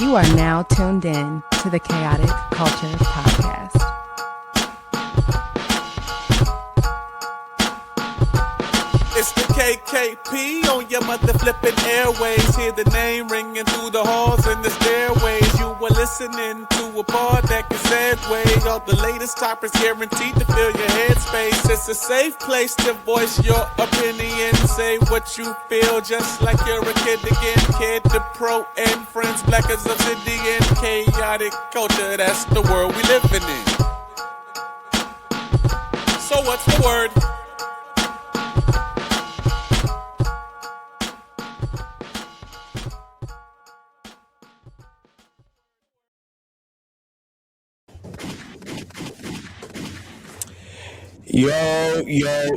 You are now tuned in to the Chaotic Culture Podcast. It's the KKP on your mother flipping airways. Hear the name ringing through the halls and the stairways. You were listening to a pod that can segue. All the latest topics guaranteed to fill your headspace. It's a safe place to voice your opinion. Say what you feel just like you're a kid again. Ked the pro and friends black as obsidian. Chaotic culture, that's the world we living in. So what's the word?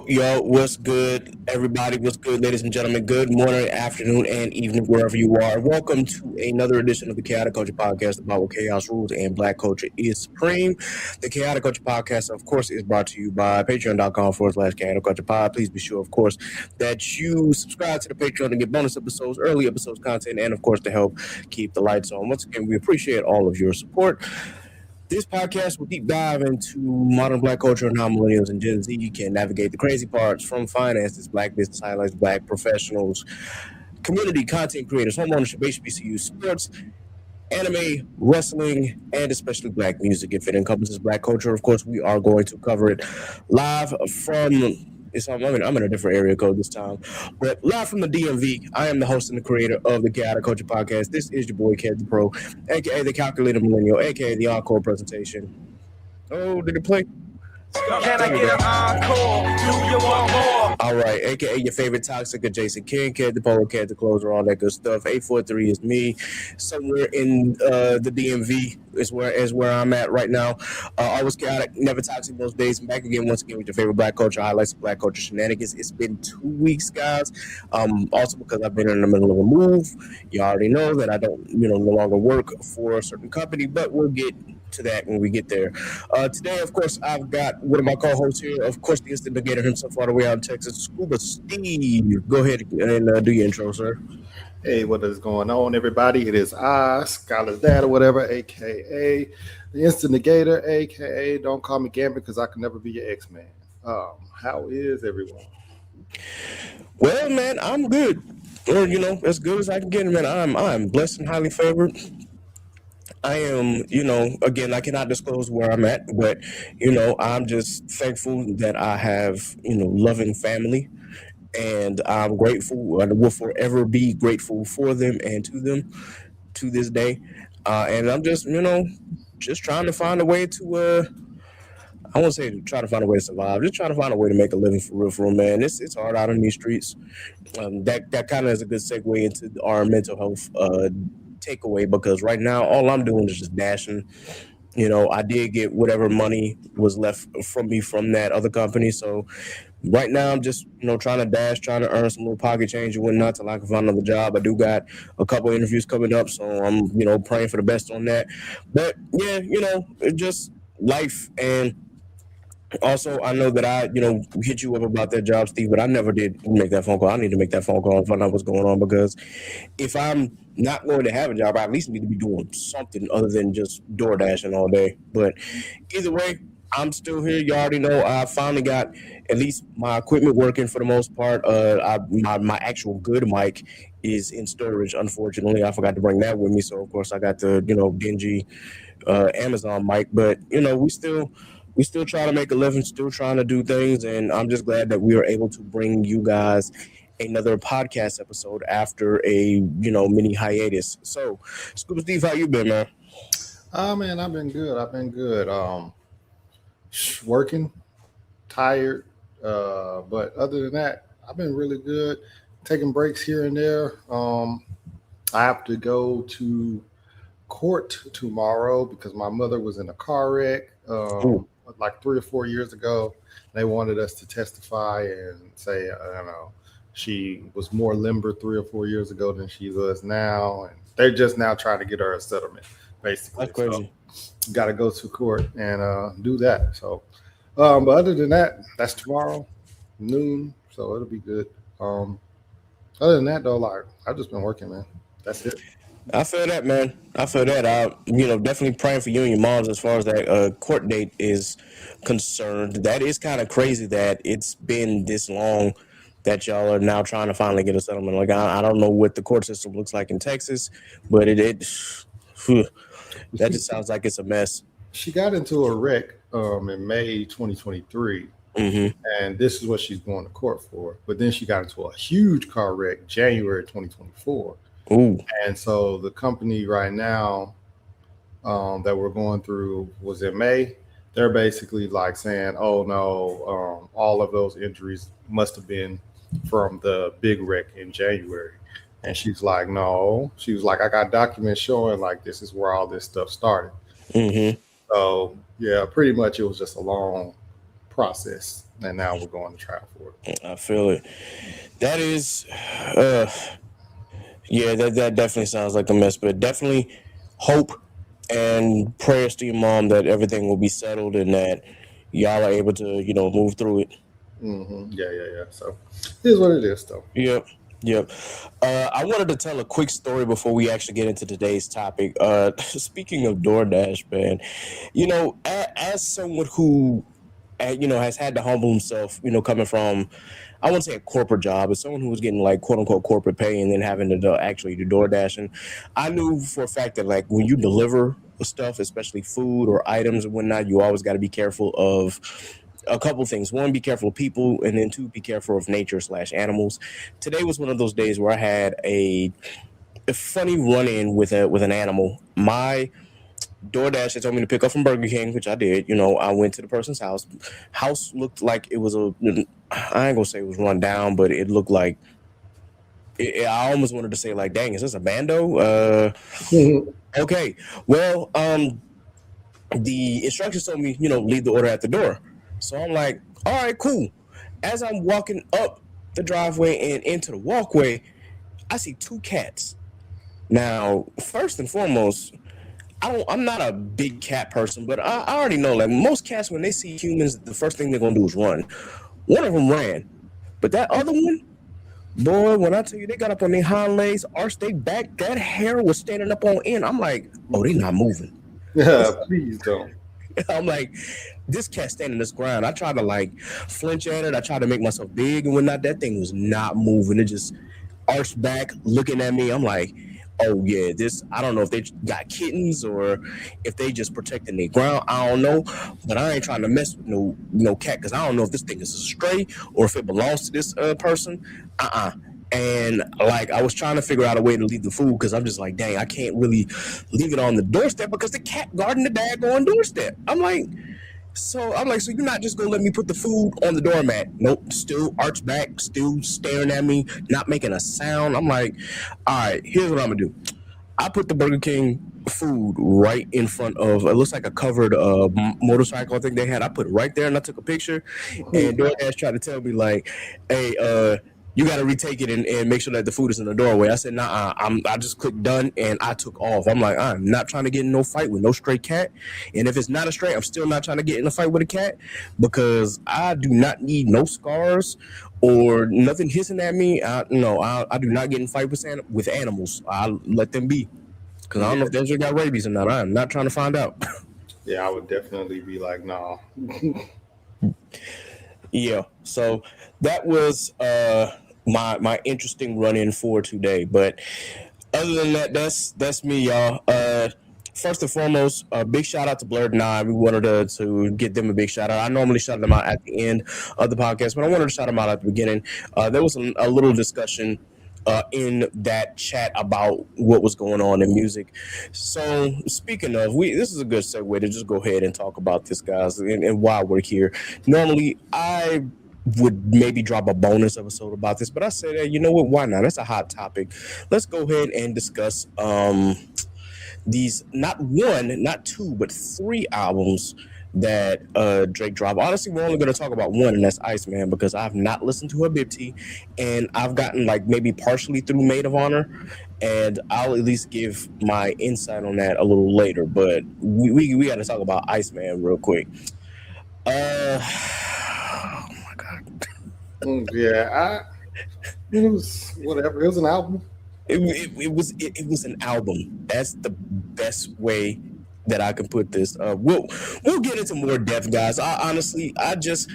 Yo, what's good, everybody? What's good, ladies and gentlemen? Good morning, afternoon, and evening, wherever you are. Welcome to another edition of the Chaotic Culture Podcast, about what chaos rules and black culture is supreme. The Chaotic Culture Podcast, of course, is brought to you by patreon.com/Chaotic Culture Pod. Please be sure, of course, that you subscribe to the Patreon to get bonus episodes, early episodes content, and, of course, to help keep the lights on. Once again, we appreciate all of your support. This podcast will deep dive into modern black culture and how millennials and Gen Z can navigate the crazy parts, from finances, black business highlights, black professionals, community content creators, homeownership, HBCU, sports, anime, wrestling, and especially black music. If it encompasses black culture, of course, we are going to cover it live from... I'm in a different area code this time, but live from the DMV. I am the host and the creator of the Chaotic Culture Podcast. This is your boy, Ked the Pro, aka the Calculated Millennial, aka the Encore Presentation. Oh, did it play? Can I get an encore? Do you want more? All right, aka your favorite toxic adjacent king, Ked the Polo, Ked the Closer, all that good stuff. 843 is me. Somewhere in the DMV is where I'm at right now. Always chaotic, never toxic most days. I'm back again once again with your favorite black culture highlights of black culture shenanigans. It's been 2 weeks, guys. Also because I've been in the middle of a move. You already know that I don't, no longer work for a certain company, but we'll get to that when we get there. Today, of course, I've got one of my co-hosts here, of course, the instant negator himself all the way out in Texas, Scuba Steve. Go ahead and do your intro, sir. Hey, what is going on, everybody? It is I, Skylar's dad or whatever, aka the instant negator, aka don't call me Gambit because I can never be your ex-man. How is everyone? Well, man, I'm good. Or, as good as I can get, man. I'm blessed and highly favored. I am, again, I cannot disclose where I'm at, but, I'm just thankful that I have, loving family, and I'm grateful and will forever be grateful for them and to them to this day. And I'm just, just trying to find a way to, I won't say try to find a way to survive, just trying to find a way to make a living for real, man. It's hard out in these streets. That kind of is a good segue into our mental health takeaway, because right now all I'm doing is just dashing. I did get whatever money was left from me from that other company, so right now I'm just trying to dash, trying to earn some little pocket change and whatnot till I can find another job. I do got a couple interviews coming up, so I'm praying for the best on that. But yeah, it's just life. And also, I know that I, hit you up about that job, Steve, but I never did make that phone call. I need to make that phone call and find out what's going on, because if I'm not going to have a job, I at least need to be doing something other than just door dashing all day. But either way, I'm still here. You already know I finally got at least my equipment working for the most part. My actual good mic is in storage. Unfortunately, I forgot to bring that with me. So, of course, I got the, dingy Amazon mic. But, we still try to make a living, still trying to do things, and I'm just glad that we are able to bring you guys another podcast episode after a mini hiatus. So, Scuba Steve, how you been, man? Man, I've been good. Working, tired, but other than that, I've been really good. Taking breaks here and there. I have to go to court tomorrow because my mother was in a car wreck. Like 3 or 4 years ago. They wanted us to testify and say, she was more limber 3 or 4 years ago than she was now, and they're just now trying to get her a settlement, basically. That's crazy. So, got to go to court and do that. So, but other than that, that's tomorrow noon, so it'll be good. Other than that, though, like I've just been working, man. That's it. I feel that, man. I feel that. Definitely praying for you and your moms as far as that court date is concerned. That is kind of crazy that it's been this long that y'all are now trying to finally get a settlement. Like, I don't know what the court system looks like in Texas, but phew, that She just sounds like it's a mess. she got into a wreck in May 2023, Mm-hmm. and this is what she's going to court for. But then she got into a huge car wreck January 2024, Ooh. and so the company right now that we're going through was in May. They're basically like saying, "Oh no, all of those injuries must have been from the big wreck in January." And she's like, "No." She was like, "I got documents showing like this is where all this stuff started." Mm-hmm. So yeah, pretty much it was just a long process, and now we're going to trial for it. I feel it. That is, uh, yeah, that definitely sounds like a mess, but definitely hope and prayers to your mom that everything will be settled and that y'all are able to, move through it. Yeah, yeah, yeah. So it is what it is, though. Yep. Yep. I wanted to tell a quick story before we actually get into today's topic. Speaking of DoorDash, man, as someone who, has had to humble himself, coming from, I wouldn't say a corporate job, but someone who was getting like quote unquote corporate pay and then having to actually do DoorDash. And I knew for a fact that like when you deliver stuff, especially food or items and whatnot, you always got to be careful of a couple things. One, be careful of people, and then two, be careful of nature/animals. Today was one of those days where I had a funny run-in with an animal. My DoorDash had told me to pick up from Burger King, which I did. I went to the person's house. House looked like it was I ain't gonna say it was run down, but it looked like I almost wanted to say like, dang, is this a bando? Okay. Well, the instructions told me, leave the order at the door. So I'm like, all right, cool. As I'm walking up the driveway and into the walkway, I see two cats. Now, first and foremost, I'm not a big cat person, but I already know like most cats when they see humans, the first thing they're gonna do is run. One of them ran, but that other one, boy, when I tell you they got up on their hind legs, arched their back, that hair was standing up on end. I'm like, oh, they not moving. Yeah, please don't. I'm like, this cat standing this ground. I tried to like flinch at it. I tried to make myself big and whatnot. That thing was not moving. It just arched back, looking at me. I'm like, oh yeah, I don't know if they got kittens or if they just protecting their ground. I don't know, but I ain't trying to mess with no cat because I don't know if this thing is a stray or if it belongs to this person. And like I was trying to figure out a way to leave the food because I'm just like, dang, I can't really leave it on the doorstep because the cat guarding the daggone doorstep. So you're not just gonna let me put the food on the doormat? Nope, still arched back, still staring at me, not making a sound. I'm like, all right, here's what I'm gonna do. I put the Burger King food right in front of, it looks like a covered motorcycle I think they had. I put it right there and I took a picture. And DoorDash tried to tell me like, hey, you got to retake it and make sure that the food is in the doorway. I said, nah, I just clicked done and I took off. I'm like, I'm not trying to get in no fight with no stray cat. And if it's not a stray, I'm still not trying to get in a fight with a cat because I do not need no scars or nothing hissing at me. I do not get in fight with animals. I let them be because I don't know if they just got rabies or not. I'm not trying to find out. Yeah, I would definitely be like, no. Yeah, so that was my interesting run-in for today. But other than that, that's me, y'all. First and foremost, a big shout out to BlerD9. We wanted to get them a big shout out. I normally shout them out at the end of the podcast, but I wanted to shout them out at the beginning. There was a little discussion in that chat about what was going on in music. So speaking of, this is a good segue to just go ahead and talk about this, guys, and why we're here. Normally, I would maybe drop a bonus episode about this, but I said, hey, you know what? Why not? That's a hot topic. Let's go ahead and discuss these not one, not two, but three albums that Drake dropped. Honestly, we're only going to talk about one, and that's ICEMAN, because I've not listened to Habibti, and I've gotten like maybe partially through Maid of Honor, and I'll at least give my insight on that a little later. But we got to talk about ICEMAN real quick. Oh my god. Yeah, it was whatever. It was an album. It was an album. That's the best way that I can put this. We'll get into more depth, guys. I just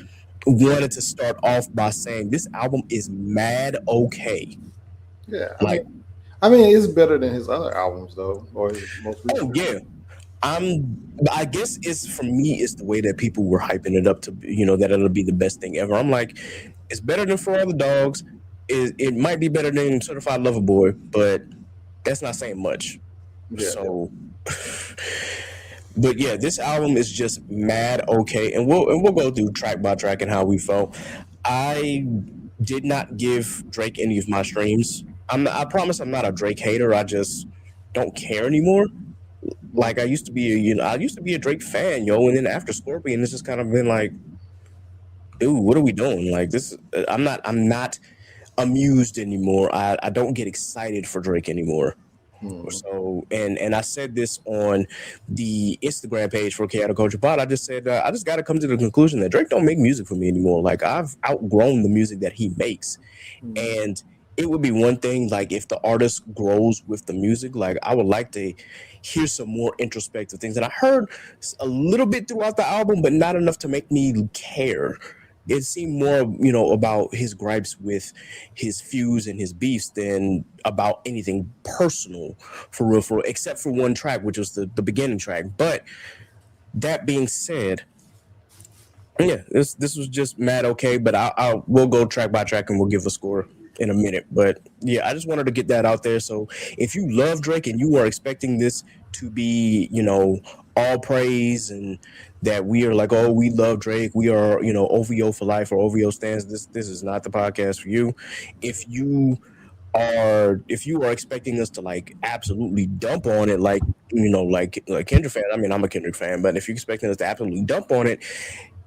wanted to start off by saying this album is mad okay. Yeah, Like, I mean, it's better than his other albums though, or his most oh recent. yeah, I guess it's for me. It's the way that people were hyping it up to, that it'll be the best thing ever. I'm like, it's better than For All the Dogs. It might be better than Certified Lover Boy, but that's not saying much. Yeah, So, but yeah, this album is just mad okay, and we'll go through track by track and how we felt. I did not give Drake any of my streams. I promise I'm not a Drake hater. I just don't care anymore. Like I used to be a Drake fan, and then after Scorpion, it's just kind of been like, dude, what are we doing? Like this, I'm not amused anymore. I don't get excited for Drake anymore. So, and I said this on the Instagram page for Chaotic Culture Pod. I just said I just got to come to the conclusion that Drake don't make music for me anymore. Like I've outgrown the music that he makes, and it would be one thing like if the artist grows with the music. Like I would like to hear some more introspective things, and I heard a little bit throughout the album, but not enough to make me care. It seemed more, about his gripes with his feuds and his beefs than about anything personal, for real, except for one track, which was the beginning track. But that being said, yeah, this was just mad okay. But we'll go track by track and we'll give a score in a minute. But yeah, I just wanted to get that out there. So if you love Drake and you are expecting this to be, all praise and that we are like, oh, we love Drake, we are, OVO for life or OVO stands, this is not the podcast for you. If you are expecting us to like absolutely dump on it, like like Kendrick fan, I mean I'm a Kendrick fan, but if you're expecting us to absolutely dump on it,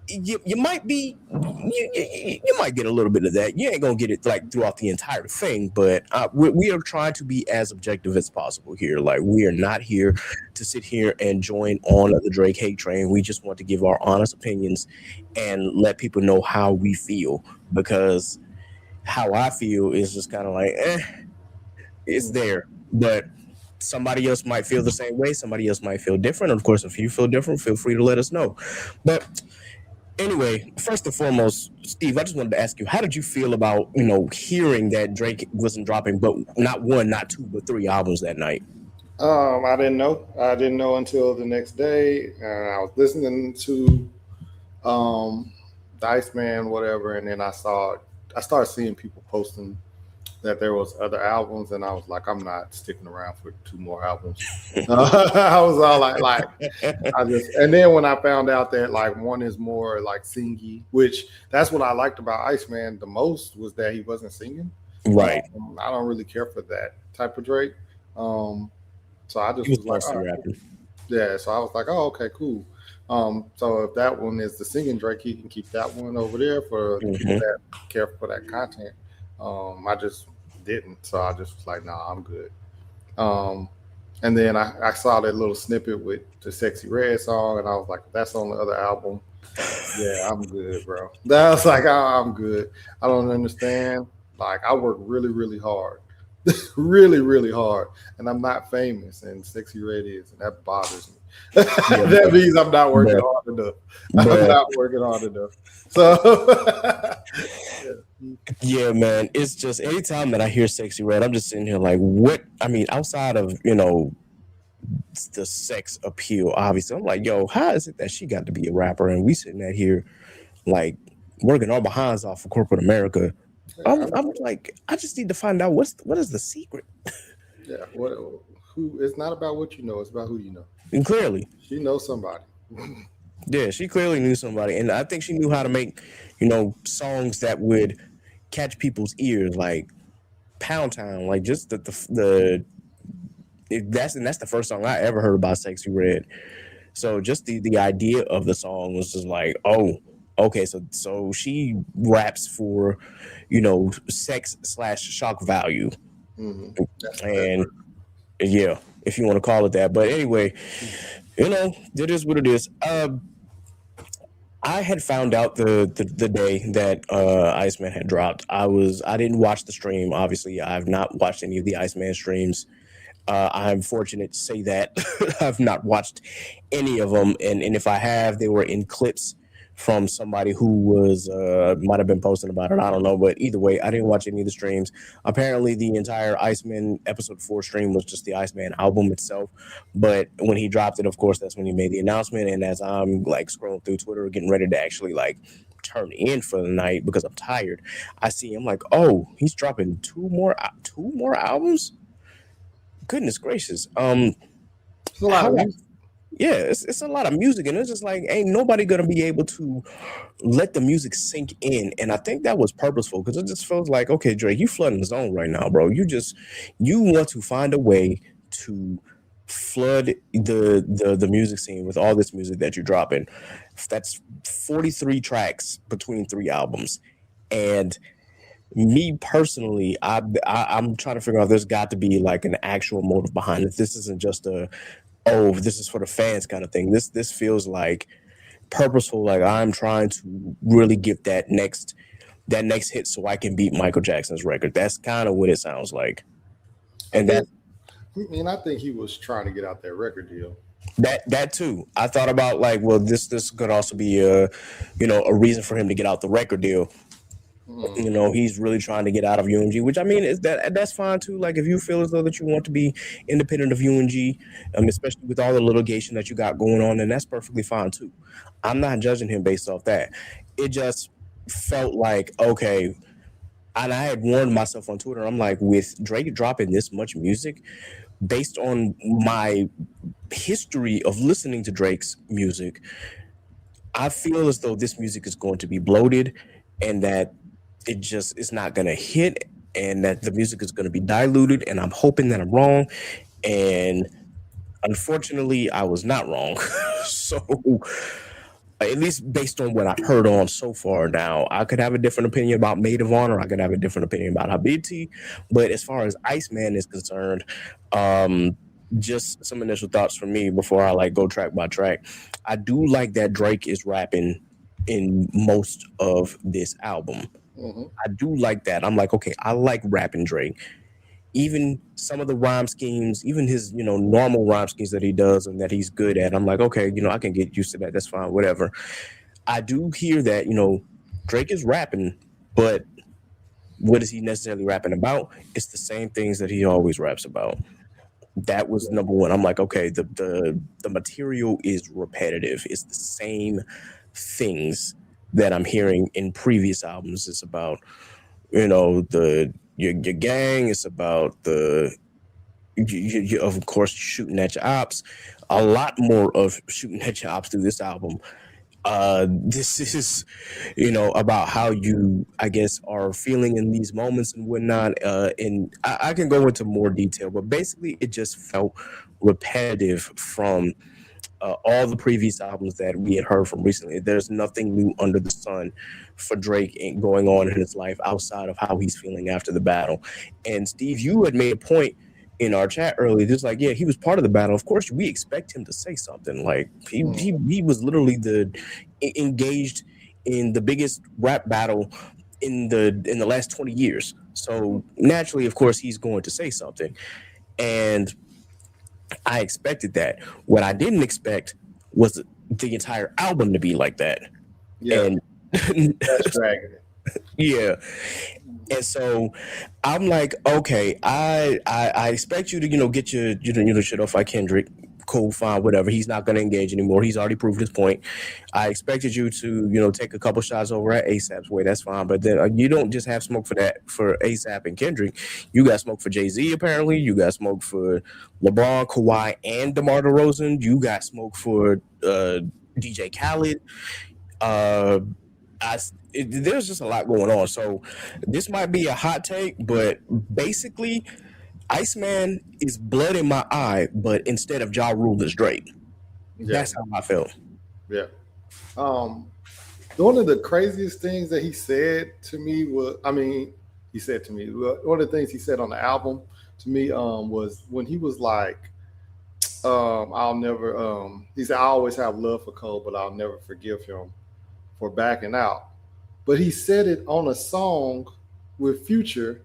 you might be you might get a little bit of that. You ain't gonna get it like throughout the entire thing, but we are trying to be as objective as possible here. Like we are not here to sit here and join on the Drake hate train. We just want to give our honest opinions and let people know how we feel, because how I feel is just kind of like it's there, but somebody else might feel the same way, somebody else might feel different. Of course, if you feel different, feel free to let us know. But anyway, first and foremost, Steve, I just wanted to ask you, how did you feel about, hearing that Drake wasn't dropping, but not one, not two, but three albums that night? I didn't know. I didn't know until the next day, and I was listening to the ICEMAN, whatever, and then I started seeing people posting that there was other albums, and I was like, I'm not sticking around for two more albums. I was all like, and then when I found out that like one is more like singy, which that's what I liked about Iceman the most, was that he wasn't singing. Right. I don't really care for that type of Drake. So I just was like, right. Yeah. So I was like, oh, okay, cool. So if that one is the singing Drake, he can keep that one over there for the people that care for that content. I just didn't, so I just was like, nah, I'm good. And then I saw that little snippet with the Sexy Red song, and I was like, that's on the other album. Yeah, I'm good, bro. I was like, oh, I'm good. I don't understand. Like, I work really, really hard. Really, really hard. And I'm not famous, and Sexy Red is, and that bothers me. That means I'm not working hard enough. I'm not working hard enough. So yeah, man, it's just anytime that I hear Sexy Red, I'm just sitting here like, what? I mean, outside of the sex appeal, obviously, I'm like, yo, how is it that she got to be a rapper and we sitting at here like working our behinds off for corporate America? I'm like, I just need to find out what is the secret. Yeah, who? It's not about what you know; it's about who you know. And clearly, she knows somebody. Yeah, she clearly knew somebody, and I think she knew how to make, songs that would catch people's ears, like Pound Town, like just that's the first song I ever heard about Sexy Red. So just the idea of the song was just like, oh, okay, so she raps for, sex / shock value, and yeah, if you want to call it that. But anyway, it is what it is. I had found out the day that Iceman had dropped. I didn't watch the stream. Obviously, I've not watched any of the Iceman streams. I'm fortunate to say that I've not watched any of them, and if I have, they were in clips from somebody who was might have been posting about it. I don't know, but either way, I didn't watch any of the streams. Apparently, the entire Iceman episode 4 stream was just the Iceman album itself. But when he dropped it, of course, that's when he made the announcement. And as I'm like scrolling through Twitter, getting ready to actually like turn in for the night because I'm tired, I see him like, oh, he's dropping two more albums. Goodness gracious. It's a lot How of music. yeah, it's a lot of music, and it's just like ain't nobody gonna be able to let the music sink in. And I think that was purposeful because it just feels like, okay, Drake, you flooding the zone right now, bro. You want to find a way to flood the music scene with all this music that you're dropping. That's 43 tracks between 3 albums. And me personally, I'm trying to figure out, there's got to be like an actual motive behind it. This isn't just a, oh, this is for the fans kind of thing. This feels like purposeful. Like I'm trying to really get that next hit so I can beat Michael Jackson's record. That's kind of what it sounds like. I And think, I think he was trying to get out that record deal. that too. I thought about like, well, this could also be a reason for him to get out the record deal. He's really trying to get out of UMG, which I mean is that's fine too. Like if you feel as though that you want to be independent of UMG, especially with all the litigation that you got going on, then that's perfectly fine too. I'm not judging him based off that. It just felt like, okay, and I had warned myself on Twitter. I'm like, with Drake dropping this much music, based on my history of listening to Drake's music, I feel as though this music is going to be bloated, and that it just is not going to hit, and that the music is going to be diluted. And I'm hoping that I'm wrong. And unfortunately, I was not wrong. So at least based on what I've heard on so far. Now, I could have a different opinion about Maid of Honor. I could have a different opinion about Habibti. But as far as Iceman is concerned, just some initial thoughts from me before I like go track by track. I do like that Drake is rapping in most of this album. Hmm. I do like that. I'm like, okay, I like rapping Drake. Even some of the rhyme schemes, even his, normal rhyme schemes that he does and that he's good at. I'm like, okay, I can get used to that. That's fine, whatever. I do hear that, Drake is rapping, but what is he necessarily rapping about? It's the same things that he always raps about. That was number one. I'm like, okay, the material is repetitive. It's the same things that I'm hearing in previous albums. It's about, your gang. It's about of course shooting at your ops. A lot more of shooting at your ops through this album. This is, about how you, I guess, are feeling in these moments and whatnot. And I can go into more detail, but basically, it just felt repetitive from all the previous albums that we had heard from recently. There's nothing new under the sun for Drake going on in his life outside of how he's feeling after the battle. And Steve, you had made a point in our chat earlier, just like, yeah, he was part of the battle. Of course, we expect him to say something. Like he was literally engaged in the biggest rap battle in the last 20 years. So naturally, of course, he's going to say something. And I expected that. What I didn't expect was the entire album to be like that. Yeah, And that's dragging it. yeah. And so I'm like, okay, I expect you to, get your shit off like Kendrick. Cool, fine, whatever. He's not going to engage anymore. He's already proved his point. I expected you to, take a couple shots over at ASAP's way. That's fine. But then you don't just have smoke for ASAP and Kendrick. You got smoke for Jay-Z, apparently. You got smoke for LeBron, Kawhi, and DeMar DeRozan. You got smoke for DJ Khaled. There's just a lot going on. So this might be a hot take, but basically, Iceman is blood in my eye, but instead of Ja Rule is Drake. Yeah, That's how I felt. yeah. Um, one of the craziest things that he said to me was, he said to me, one of the things he said on the album to me was when he was like, I'll never, he said, I always have love for Cole, but I'll never forgive him for backing out. But he said it on a song with Future,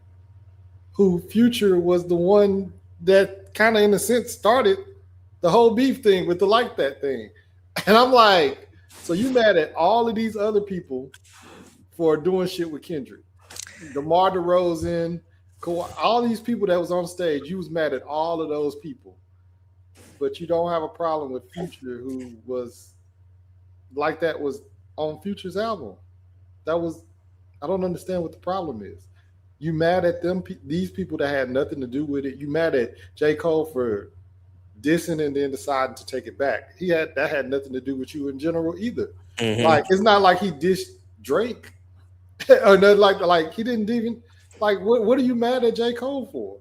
who Future was the one that kind of in a sense started the whole beef thing with the like that thing. And I'm like, so you mad at all of these other people for doing shit with Kendrick? DeMar DeRozan, all these people that was on stage, you was mad at all of those people. But you don't have a problem with Future, who was like that was on Future's album. That was, I don't understand what the problem is. You mad at them, these people that had nothing to do with it. You mad at J. Cole for dissing and then deciding to take it back. That had nothing to do with you in general either. Mm-hmm. Like, it's not like he dissed Drake or nothing like he didn't even like. What are you mad at J. Cole for?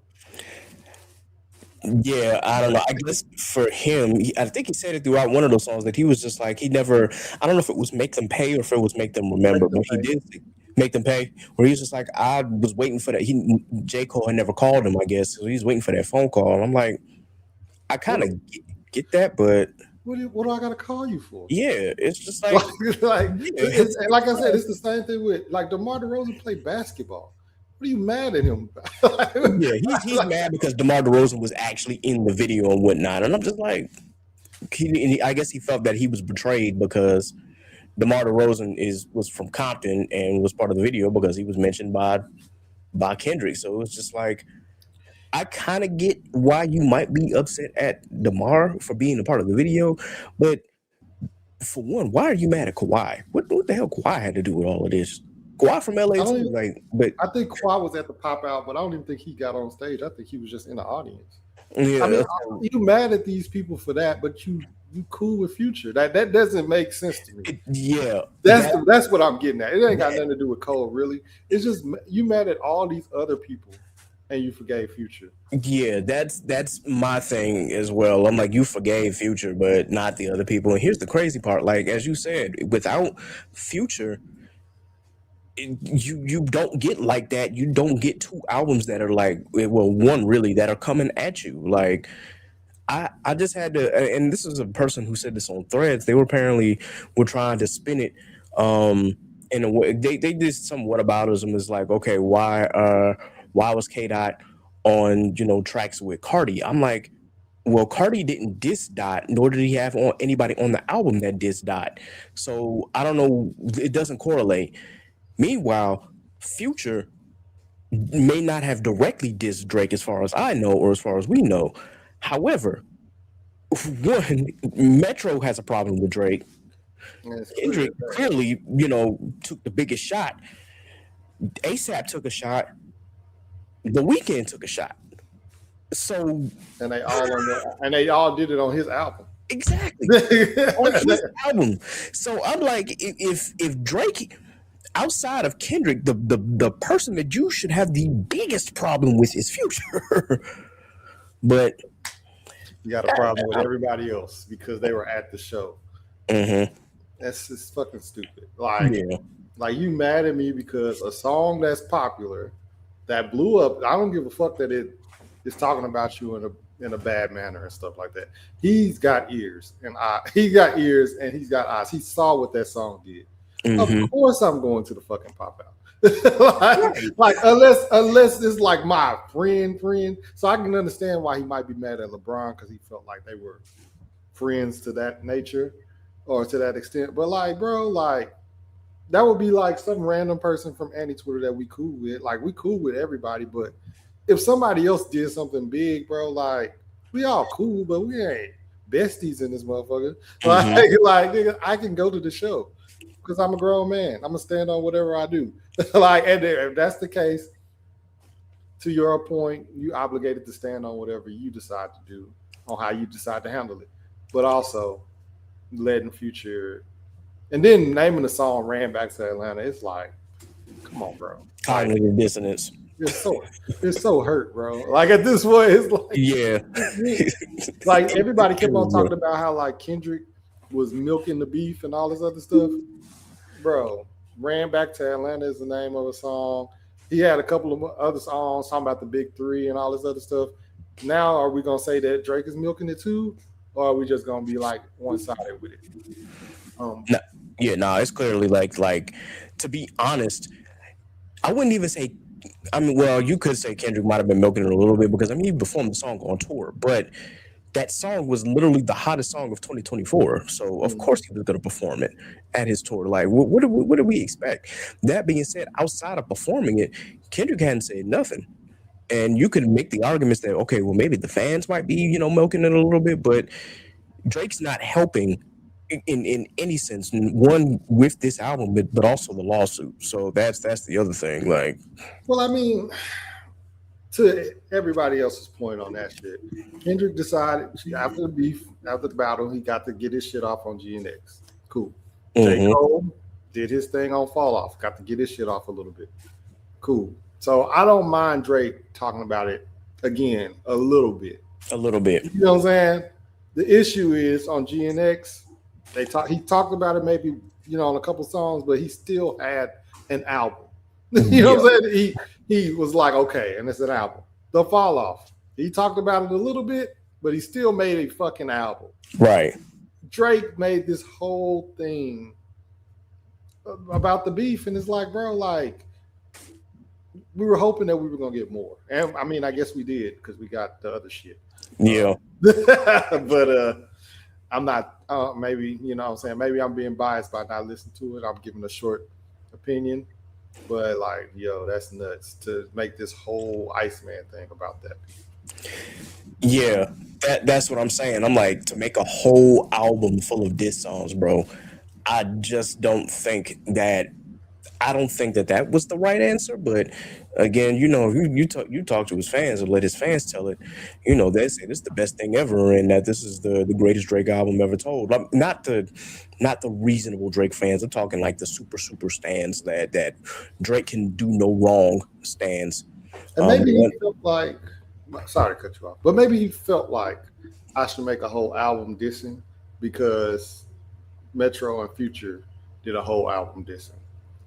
Yeah, I don't know. I guess for him, I think he said it throughout one of those songs that he was just like, he never, I don't know if it was Make Them Pay or if it was Make Them Remember, but he did Make Them Pay, where he was just like, I was waiting for that. J. Cole had never called him, I guess, so he's waiting for that phone call. And I'm like, I kind of get that, but what do I got to call you for? Yeah, it's just like and like I said, it's the same thing with like DeMar DeRozan played basketball. What are you mad at him about? Yeah, he's mad because DeMar DeRozan was actually in the video and whatnot. And I'm just like, I guess he felt that he was betrayed because DeMar DeRozan was from Compton and was part of the video because he was mentioned by Kendrick. So it was just like, I kind of get why you might be upset at DeMar for being a part of the video. But for one, why are you mad at Kawhi? What the hell Kawhi had to do with all of this? Kawhi from LA too, but I think Kawhi was at the pop out, but I don't even think he got on stage. I think he was just in the audience. Yeah, I mean, you mad at these people for that, but you cool with Future. That doesn't make sense to me. That's what I'm getting at. It ain't got nothing to do with Cole, really. It's just you mad at all these other people, and you forgave Future. Yeah, that's my thing as well. I'm like, you forgave Future, but not the other people. And here's the crazy part: like as you said, without Future, you don't get like that. You don't get two albums that are like, well, one really that are coming at you. Like I just had to, and this is a person who said this on Threads. They were trying to spin it in a way. They did some whataboutism. Is like, okay, why was K Dot on tracks with Cardi? I'm like, well, Cardi didn't diss Dot, nor did he have anybody on the album that dissed Dot. So I don't know. It doesn't correlate. Meanwhile, Future may not have directly dissed Drake as far as I know or as far as we know. However, one, Metro has a problem with Drake. Kendrick clearly, took the biggest shot. ASAP took a shot. The Weeknd took a shot. So and they all did it on his album. Exactly. On his album. So I'm like, if Drake, outside of Kendrick, the person that you should have the biggest problem with is Future. But you got a problem with everybody else because they were at the show. Mm-hmm. That's just fucking stupid. Like you mad at me because a song that's popular that blew up. I don't give a fuck that it is talking about you in a bad manner and stuff like that. He's got ears and eyes. He got ears and he's got eyes. He saw what that song did. Mm-hmm. Of course, I'm going to the fucking pop out. like unless it's like my friend. So I can understand why he might be mad at LeBron because he felt like they were friends to that nature or to that extent. But like, bro, like that would be like some random person from Anti-Twitter that we cool with. Like we cool with everybody, but if somebody else did something big, bro, like we all cool, but we ain't besties in this motherfucker. Mm-hmm. Like nigga, I can go to the show. Because I'm a grown man. I'm gonna stand on whatever I do. And if that's the case, to your point, you obligated to stand on whatever you decide to do, on how you decide to handle it. But also letting Future, and then naming the song "Ran Back to Atlanta." It's like, come on, bro. Cognitive dissonance. It's so hurt, bro. Like at this point, it's like, yeah. Like everybody kept on talking about how like Kendrick was milking the beef and all this other stuff. Bro, Ran Back to Atlanta is the name of a song. He had a couple of other songs talking about the big three and all this other stuff. Now, are we going to say that Drake is milking it too? Or are we just going to be like one-sided with it? Yeah, nah, it's clearly like to be honest, I wouldn't even say. I mean, well, you could say Kendrick might have been milking it a little bit because I mean he performed the song on tour, but that song was literally the hottest song of 2024. So of course he was going to perform it at his tour. Like, what did we expect? That being said, outside of performing it, Kendrick hadn't said nothing. And you could make the arguments that okay, well maybe the fans might be milking it a little bit, but Drake's not helping in any sense. One with this album, but also the lawsuit. So that's the other thing. Like, Well, I mean, to everybody else's point on that shit, Kendrick decided after the beef, after the battle, he got to get his shit off on GNX. Cool. J. Cole did his thing on Fall Off, got to get his shit off a little bit. Cool. So I don't mind Drake talking about it again a little bit. A little bit. You know what I'm saying? The issue is on GNX, he talked about it maybe, on a couple songs, but he still had an album. You know what I'm saying? He was like, okay, and it's an album. The Fall Off. He talked about it a little bit, but he still made a fucking album. Right. Drake made this whole thing about the beef, and it's like, bro, like, we were hoping that we were gonna get more. And I mean, I guess we did because we got the other shit. Yeah. But I'm not maybe, you know what I'm saying? Maybe I'm being biased by not listening to it. I'm giving a short opinion. But like, yo, that's nuts to make this whole ICEMAN thing about that. Yeah, that's what I'm saying. I'm like, to make a whole album full of diss songs, bro. I just don't think that. I don't think that was the right answer. But again, if you talk to his fans and let his fans tell it, they say this is the best thing ever, and that this is the greatest Drake album ever told. Not the reasonable Drake fans. I'm talking like the super stands that Drake can do no wrong stands. And maybe he felt like, sorry to cut you off, but maybe he felt like I should make a whole album dissing because Metro and Future did a whole album dissing.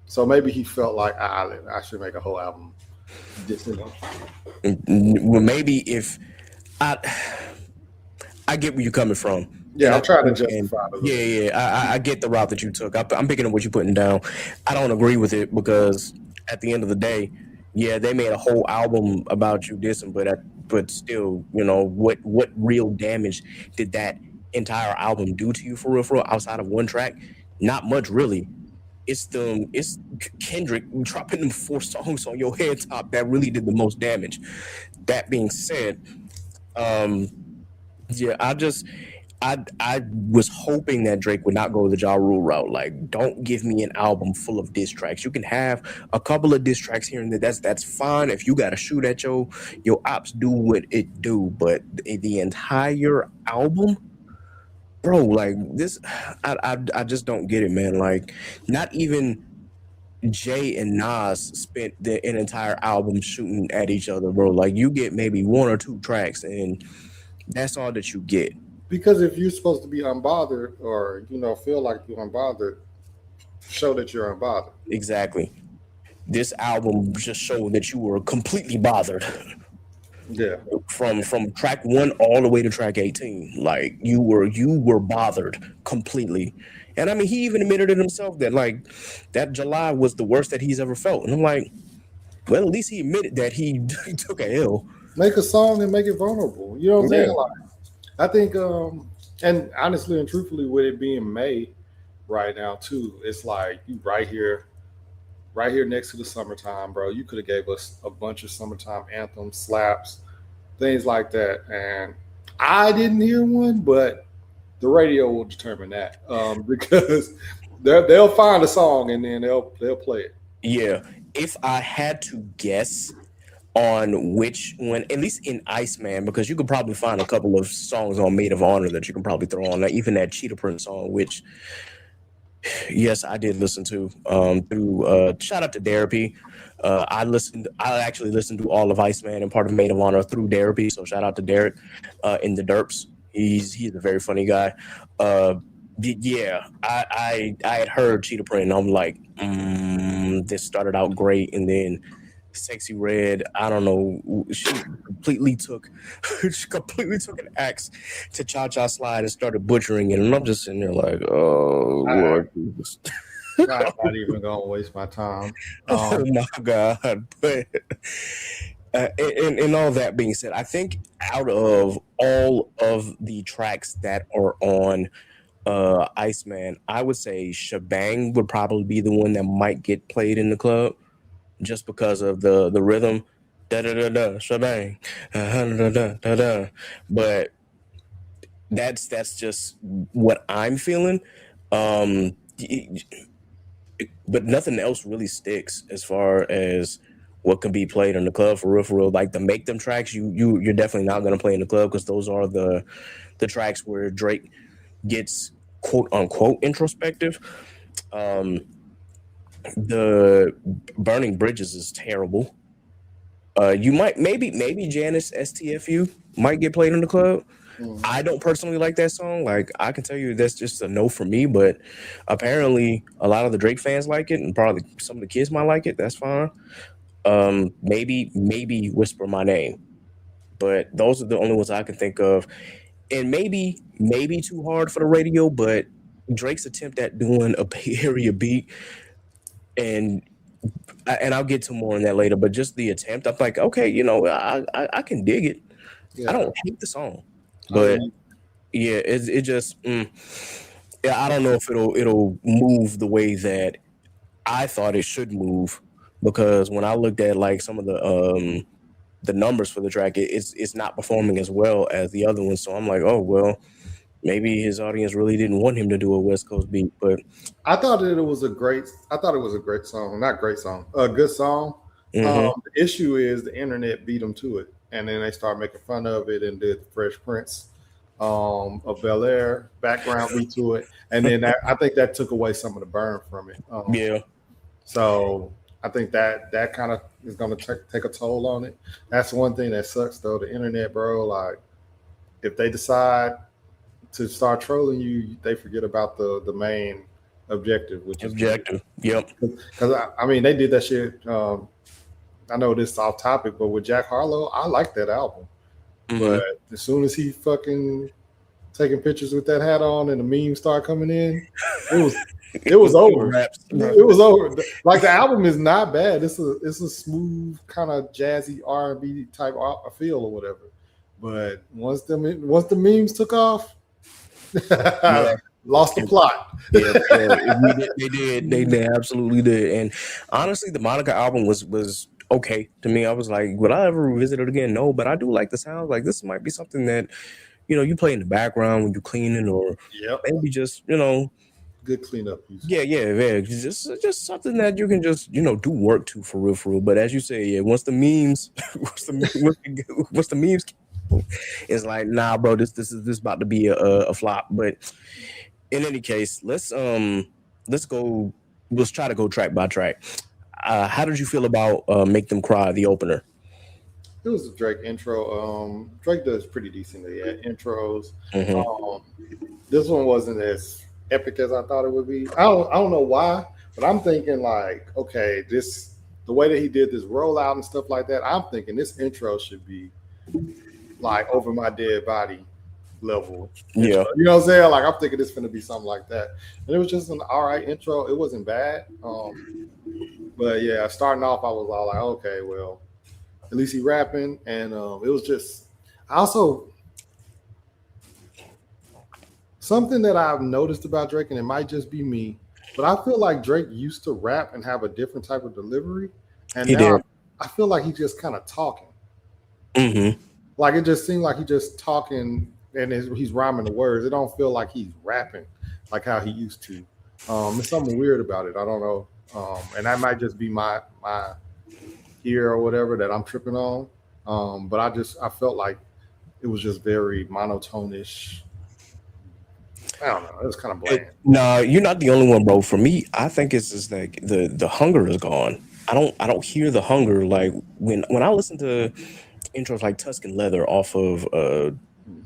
So maybe he felt like I should make a whole album dissing them. Well, maybe if I get where you're coming from. Yeah, I'm trying to justify it. Yeah, I get the route that you took. I'm picking up what you're putting down. I don't agree with it because at the end of the day, yeah, they made a whole album about you dissing, but still, what real damage did that entire album do to you for real, outside of one track? Not much, really. It's Kendrick dropping them 4 songs on your head top that really did the most damage. That being said, yeah, I was hoping that Drake would not go the Ja Rule route. Like, don't give me an album full of diss tracks. You can have a couple of diss tracks here and there. That's fine. If you got to shoot at your ops, do what it do. But the entire album, bro, like this, I just don't get it, man. Like, not even Jay and Nas spent an entire album shooting at each other, bro. Like, you get maybe 1 or 2 tracks, and that's all that you get. Because if you're supposed to be unbothered or, feel like you're unbothered, show that you're unbothered. Exactly. This album just showed that you were completely bothered. Yeah. From track 1 all the way to track 18. Like, you were bothered completely. And I mean, he even admitted it himself that like that July was the worst that he's ever felt. And I'm like, well, at least he admitted that he took a L. Make a song and make it vulnerable. You know what I'm saying? Like, I think, and honestly and truthfully, with it being May right now too, it's like you right here next to the summertime, bro. You could have gave us a bunch of summertime anthems, slaps, things like that, and I didn't hear one, but the radio will determine that because they'll find a song and then they'll play it. Yeah, if I had to guess on which one, at least in ICEMAN, because you could probably find a couple of songs on Maid of Honor that you can probably throw on, like even that Cheetah Print song, which yes, I did listen to through shout out to Therapy. I actually listened to all of ICEMAN and part of Maid of Honor through Therapy, so shout out to Derek in the Derps. He's a very funny guy. Yeah, I had heard Cheetah Print and I'm like, this started out great, and then Sexy Red, I don't know. She completely took an axe to Cha Cha Slide and started butchering it, and I'm just sitting there like, oh I, Lord Jesus. I'm not even gonna waste my time. Oh my God. But and all that being said, I think out of all of the tracks that are on Iceman, I would say Shebang would probably be the one that might get played in the club just because of the rhythm. Da da da da shebang. Da da da da. But that's just what I'm feeling. Um but nothing else really sticks as far as what can be played in the club for real, for real. Like the Make Them tracks, you're definitely not gonna play in the club because those are the tracks where Drake gets quote unquote introspective. Um, the Burning Bridges is terrible. You might maybe Janice STFU might get played in the club. I don't personally like that song. Like I can tell you that's just a no for me, but apparently a lot of the Drake fans like it, and probably some of the kids might like it. That's fine. Maybe Whisper My Name, but those are the only ones I can think of. And maybe too hard for the radio, but Drake's attempt at doing a Bay Area beat, and I'll get to more on that later. But just the attempt, I'm like, okay, I can dig it. I Yeah, don't hate the song, I but mean, yeah, it just yeah, I don't know if it'll move the way that I thought it should move, because when I looked at like some of the numbers for the track, it's not performing as well as the other ones. So I'm like, oh well, maybe his audience really didn't want him to do a West Coast beat, but I thought that it was a great. I thought it was a great song, not great song, a good song. mhm. The issue is the internet beat them to it, and then they start making fun of it and did the Fresh Prince of Bel Air background beat to it, and then I think that took away some of the burn from it. Yeah, So I think that kind of is going to take a toll on it. That's one thing that sucks though. The internet, bro. Like if they decide to start trolling you, they forget about the main objective, which is objective. Yep. because I mean they did that shit. I know this is off topic, but with Jack Harlow, I like that album. Mhm. But as soon as he fucking taking pictures with that hat on and the memes start coming in, it was it was over. Raps. It was over. Like the album is not bad. It's a smooth kind of jazzy R&B type feel or whatever. But once the memes took off, Yeah. lost the plot. Yeah, they absolutely did. And honestly, the Monica album was okay to me. I was like, would I ever revisit it again? No, but I do like the sound. Like this might be something that you play in the background when you're cleaning, or Yep, maybe just good cleanup music. yeah, just something that you can just do work to for real, for real. But as you say, yeah, once the memes, once the memes, it's like, nah, bro, this about to be a flop. But in any case, let's go. Let's try to go track by track. How did you feel about "Make Them Cry," the opener? It was a Drake intro. Drake does pretty decently at intros. Hmm. Um, this one wasn't as epic as I thought it would be. I don't know why, but I'm thinking like, okay, the way that he did this rollout and stuff like that. I'm thinking this intro should be like over my dead body level. Yeah, Intro. You know what I'm saying? Like I'm thinking this gonna be something like that, and it was just an all right intro. It wasn't bad. But yeah, starting off, I was all like, okay, well, at least he rapping, and it was just. I also something that I've noticed about Drake, and it might just be me, but I feel like Drake used to rap and have a different type of delivery, and he now did. I feel like he's just kind of talking. Hmm. Like it just seemed like he just talking and he's rhyming the words. It don't feel like he's rapping like how he used to. There's something weird about it. I don't know, and that might just be my ear or whatever that I'm tripping on. But I felt like it was just very monotonish. I don't know. It was kind of bland. No, you're not the only one, bro. For me, I think it's just like the hunger is gone. I don't hear the hunger like when I listen to intros like Tuscan Leather off of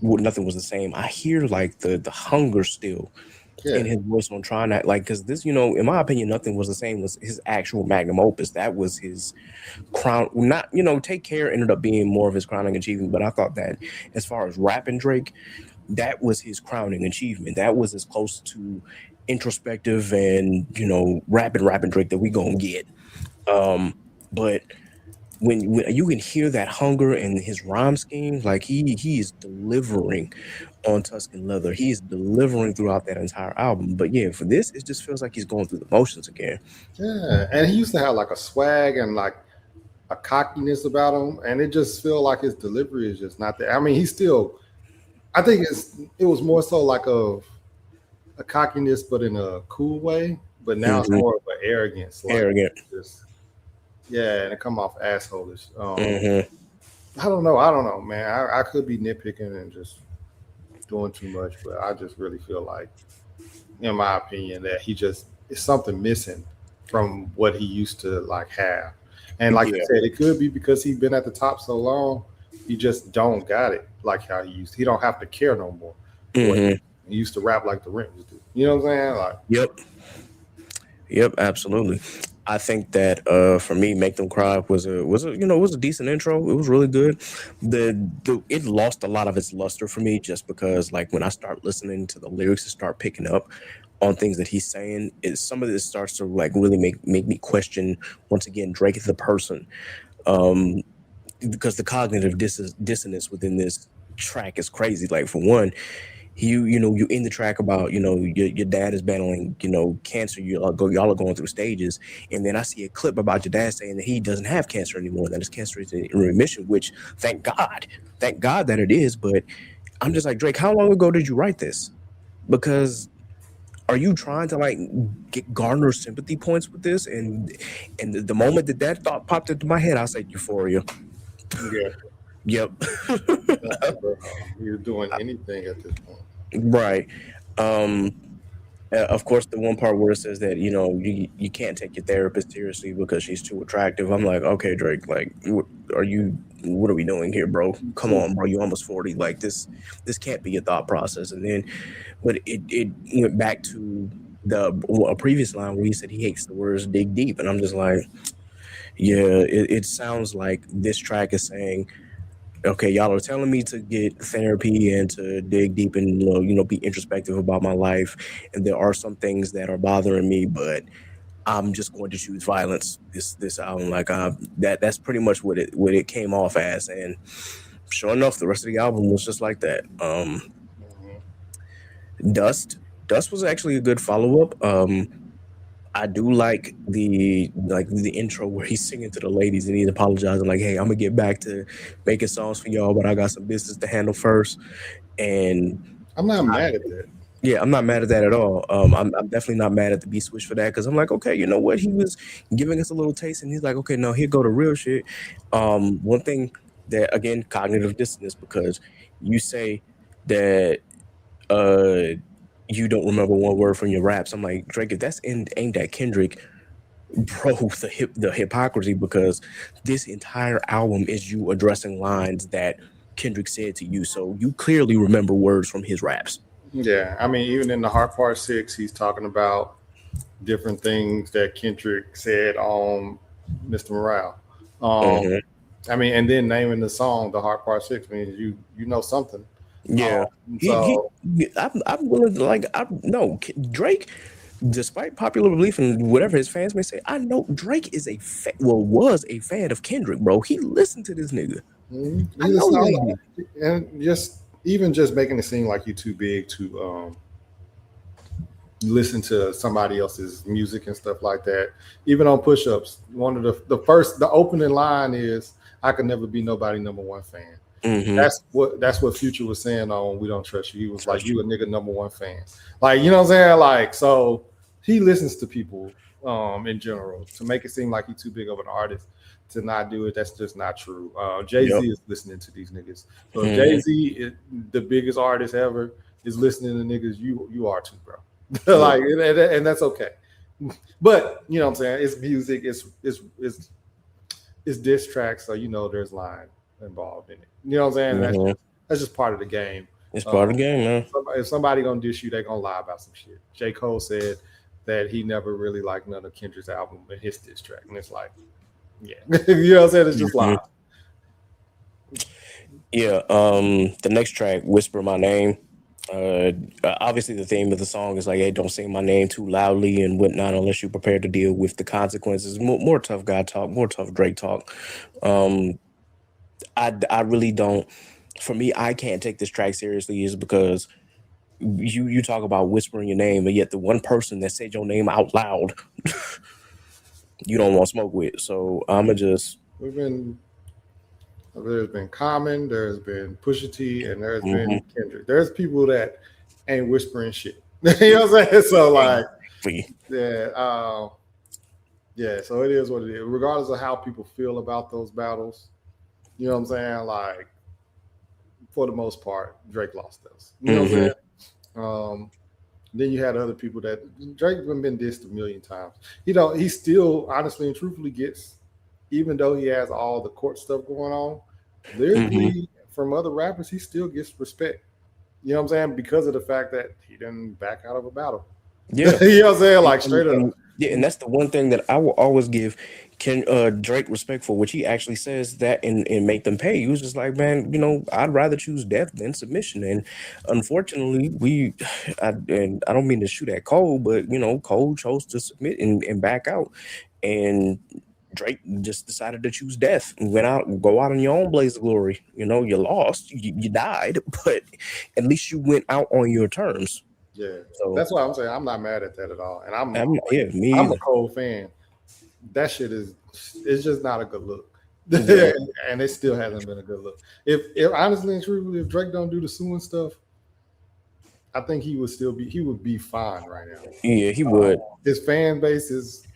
Nothing Was the Same. I hear like the hunger still. in Yeah. his voice on trying that, like, because this, in my opinion, nothing was the same was his actual magnum opus. That was his crown. Not, Take Care ended up being more of his crowning achievement, but I thought that as far as rapping Drake, that was his crowning achievement. That was as close to introspective and rapping Drake that we gonna get. But when you can hear that hunger in his rhyme scheme, like he is delivering on Tuscan Leather. He is delivering throughout that entire album. But yeah, for this, it just feels like he's going through the motions again. Yeah. And he used to have like a swag and like a cockiness about him, and it just feel like his delivery is just not there. I mean, he's still. I think it was more so like a cockiness, but in a cool way. But now it's Mm-hmm. more of an arrogance, like Arrogant. just yeah, and it come off assholeish. Mm-hmm. I don't know. I don't know, man. I could be nitpicking and just doing too much, but I just really feel like, in my opinion, that he just is something missing from what he used to like have. And like you Yeah. said, it could be because he's been at the top so long, he just don't got it like how he used. He don't have to care no more. Mm-hmm. He used to rap like the Rings do. You know what I'm saying? Like, Yep, absolutely. I think that for me, Make Them Cry was a decent intro. It was really good. It lost a lot of its luster for me just because like when I start listening to the lyrics and start picking up on things that he's saying, some of this starts to like really make me question once again Drake the person. Because the cognitive dissonance within this track is crazy. Like for one, you in the track about your dad is battling cancer. Y'all are going through stages, and then I see a clip about your dad saying that he doesn't have cancer anymore, that his cancer is in remission. Which thank God that it is. But I'm just like, Drake, how long ago did you write this? Because are you trying to like garner sympathy points with this? And the moment that thought popped into my head, I said Euphoria. yeah, Yep. bro, you're doing anything at this point. Right. Um, of course, the one part where it says that you can't take your therapist seriously because she's too attractive. I'm like, okay, Drake, like, what are we doing here, bro? Come on, bro, you almost 40. Like this can't be your thought process. And then, but it went back to a previous line where he said he hates the words "dig deep," and I'm just like, yeah, it sounds like this track is saying, okay, y'all are telling me to get therapy and to dig deep and be introspective about my life, and there are some things that are bothering me, but I'm just going to choose violence. This album, like that's pretty much what it came off as, and sure enough, the rest of the album was just like that. Dust was actually a good follow up. I do like the intro where he's singing to the ladies and he's apologizing like, "Hey, I'm gonna get back to making songs for y'all, but I got some business to handle first." And I'm not mad at that. yeah, I'm not mad at that at all. I'm definitely not mad at the beat switch for that because I'm like, okay, you know what? He was giving us a little taste, and he's like, okay, no, here go the real shit. One thing that again, cognitive dissonance, because you say that you don't remember one word from your raps. I'm like, Drake, if that's aimed at Kendrick, bro, the hypocrisy, because this entire album is you addressing lines that Kendrick said to you, so you clearly remember words from his raps. Yeah, I mean, even in the Heart Part 6, he's talking about different things that Kendrick said on Mr. Morale. Mhm. I mean, and then naming the song "The Heart Part 6" means you know something. Yeah, So I'm willing to like. No, Drake, despite popular belief and whatever his fans may say, I know Drake is was a fan of Kendrick, bro. He listened to this nigga. I know he did. and just making it seem like you're too big to listen to somebody else's music and stuff like that. Even on push-ups, one of the opening line is, "I could never be nobody number one fan." Mhm. That's what Future was saying on "We Don't Trust You." He was like, "You a nigga number one fan." Like, you know what I'm saying? Like, so he listens to people in general. To make it seem like he's too big of an artist to not do it, that's just not true. Jay-Z Yep. is listening to these niggas. So if Jay-Z, the biggest artist ever, is listening to niggas, you are too, bro. Like, and that's okay. But you know what I'm saying? It's music. It's diss tracks, so there's line involved in it. You know what I'm saying? Mhm. That's just part of the game. It's part of the game, man. If somebody gonna diss you, they gonna lie about some shit. J. Cole said that he never really liked none of Kendrick's album in his diss track, and it's like, yeah, you know what I'm saying? It's just lies. Yeah. The next track, "Whisper My Name." Obviously, the theme of the song is like, "Hey, don't say my name too loudly and whatnot, unless you're prepared to deal with the consequences." More tough guy talk, more tough Drake talk. I really don't. For me, I can't take this track seriously, is because you talk about whispering your name, and yet the one person that said your name out loud, you don't want to smoke with. So I'ma just. There's been Common, there's been Pusha T, and there's been Kendrick. There's people that ain't whispering shit. You know what I'm saying? So like, yeah, yeah. So it is what it is, regardless of how people feel about those battles. You know what I'm saying? Like, for the most part, Drake lost those. You know what I'm saying? Then you had other people that Drake has been dissed a million times. You know, he still, honestly and truthfully, gets, even though he has all the court stuff going on, lyrically from other rappers, he still gets respect. You know what I'm saying? Because of the fact that he didn't back out of a battle. Yeah. You know what I'm saying? Like, straight up. Yeah, and that's the one thing that I will always give Drake respect for, which he actually says that and make them pay. He was just like, man, you know, I'd rather choose death than submission. And unfortunately, and I don't mean to shoot at Cole, but you know, Cole chose to submit and back out. And Drake just decided to choose death and go out in your own blaze of glory. You know, you lost, you died, but at least you went out on your terms. Yeah, so that's why I'm saying I'm not mad at that at all, and I'm a Cole fan. That shit it's just not a good look, and it still hasn't been a good look. If honestly and truthfully, if Drake don't do the suing stuff, I think he would be fine right now. Yeah, he would. His fan base is,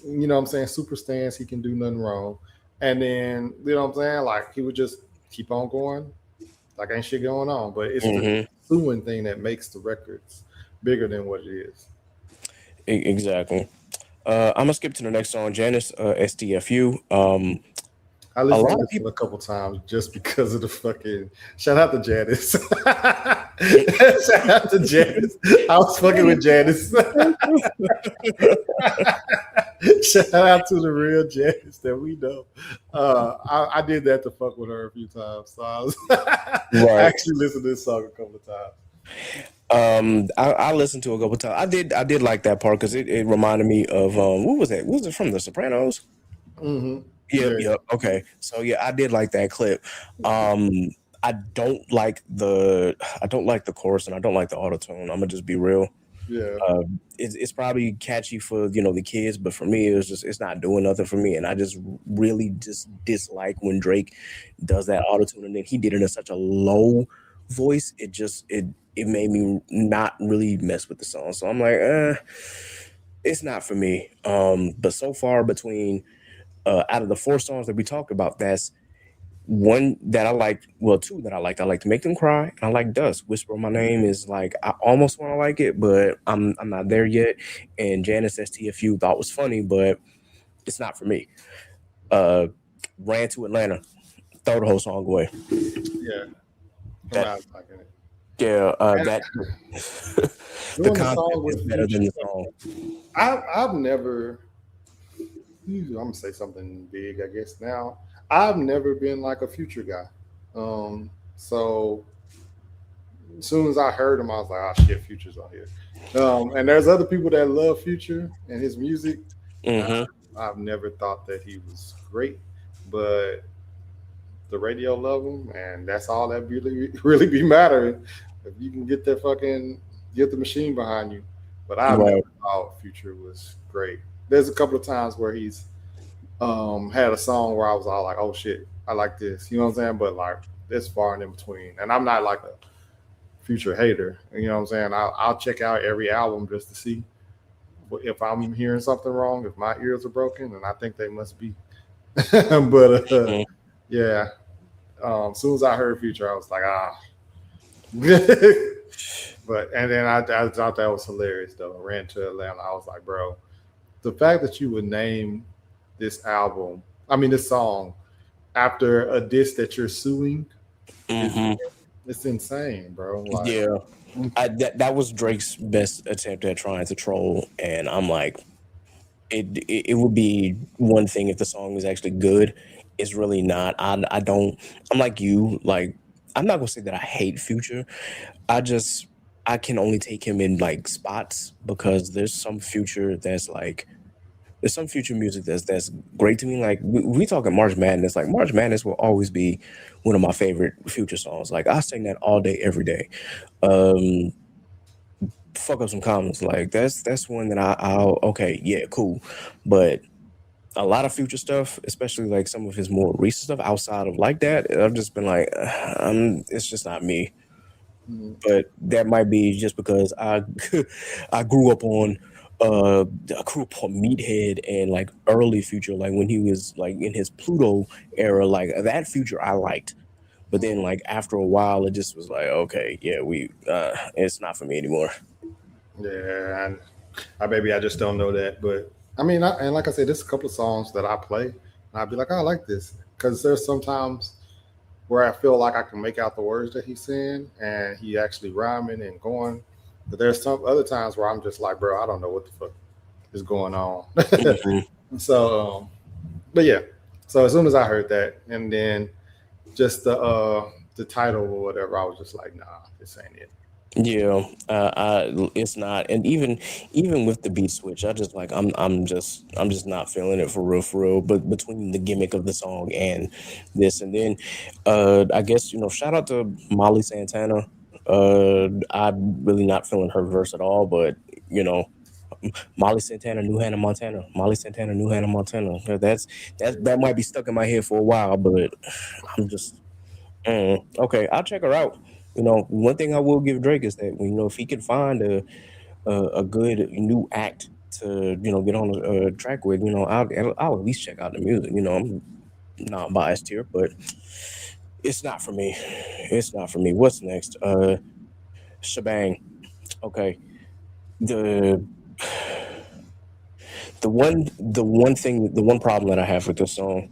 you know what I'm saying, super stands. He can do nothing wrong, and then you know what I'm saying, like he would just keep on going, like ain't shit going on. But it's the suing thing that makes the records bigger than what it is. Exactly. I'm gonna skip to the next song, Janice, STFU. I listened to it a couple times just because of the fucking shout out to Janice. Shout out to Janice. I was fucking with Janice. Shout out to the real Janice that we know. I did that to fuck with her a few times. So I actually listened to this song a couple of times. I listened to it a couple of times. I did like that part because it reminded me of what was that? Was it from The Sopranos? Yeah. Okay. So yeah, I did like that clip. I don't like the chorus and I don't like the auto-tune. I'm gonna just be real. Yeah. It's probably catchy for the kids, but for me it's not doing nothing for me. And I just really just dislike when Drake does that auto-tune, and then he did it in such a low voice. It made me not really mess with the song. So I'm like, it's not for me. But so far between out of the 4 songs that we talked about, that's one that I like. Well, 2 that I like. I like To Make Them Cry. And I like Dust. Whisper My Name is like, I almost want to like it, but I'm not there yet. And Janice STFU thought was funny, but it's not for me. Ran to Atlanta. Throw the whole song away. Yeah. That the concept is better than the song. I've never. I'm gonna say something big, I guess. Now, I've never been like a Future guy. So as soon as I heard him, I was like, "Oh shit, Future's on here." And there's other people that love Future and his music. I've never thought that he was great, but the radio love him, and that's all that really be mattering. If you can get the machine behind you. But I've never thought Future was great. There's a couple of times where he's had a song where I was all like, "Oh shit, I like this," you know what I'm saying? But like, it's far and in between. And I'm not like a Future hater, you know what I'm saying? I'll check out every album just to see if I'm hearing something wrong, if my ears are broken, and I think they must be. But yeah, as soon as I heard Future, I was like, But and then I thought that was hilarious though. I ran to Atlanta. I was like, bro, the fact that you would name this song after a diss that you're suing is It's insane, bro. Like, Yeah, that was Drake's best attempt at trying to troll, and I'm like, it would be one thing if the song is actually good. It's really not. I don't. I'm like you. Like, I'm not gonna say that I hate Future. I just I can only take him in like spots because there's some Future music that's great to me. Like we talking March Madness. Like March Madness will always be one of my favorite Future songs. Like I sing that all day, every day. Um, Fuck up some comments. Like that's one that I'll okay, yeah, cool. But a lot of Future stuff, especially like some of his more recent stuff outside of like that, I've just been like, it's just not me. mm, But that might be just because I I grew up on Meathead and like early Future, like when he was like in his Pluto era, like that Future I liked. But then mm. like after a while, it just was like, okay, yeah, it's not for me anymore. Yeah, and I just don't know that. But I mean, and like I said, there's a couple of songs that I play, and I'd be like, oh, I like this, because there's sometimes where I feel like I can make out the words that he's saying, and he actually rhyming and going. But there's some other times where I'm just like, bro, I don't know what the fuck is going on. Mhm. So, but yeah. So as soon as I heard that, and then just the title or whatever, I was just like, nah, this ain't it. Yeah, it's not, and even with the beat switch, I just like I'm just not feeling it for real. But between the gimmick of the song and this, and then I guess shout out to Molly Santana. I'm really not feeling her verse at all, but you know, Molly Santana, New Hannah, Montana. Molly Santana, New Hannah, Montana. That might be stuck in my head for a while, but I'm just okay, I'll check her out. One thing I will give Drake is that if he can find a good new act to get on a track with, I'll at least check out the music. I'm not biased here, but it's not for me. It's not for me. What's next? Shebang. Okay. The the one problem that I have with this song,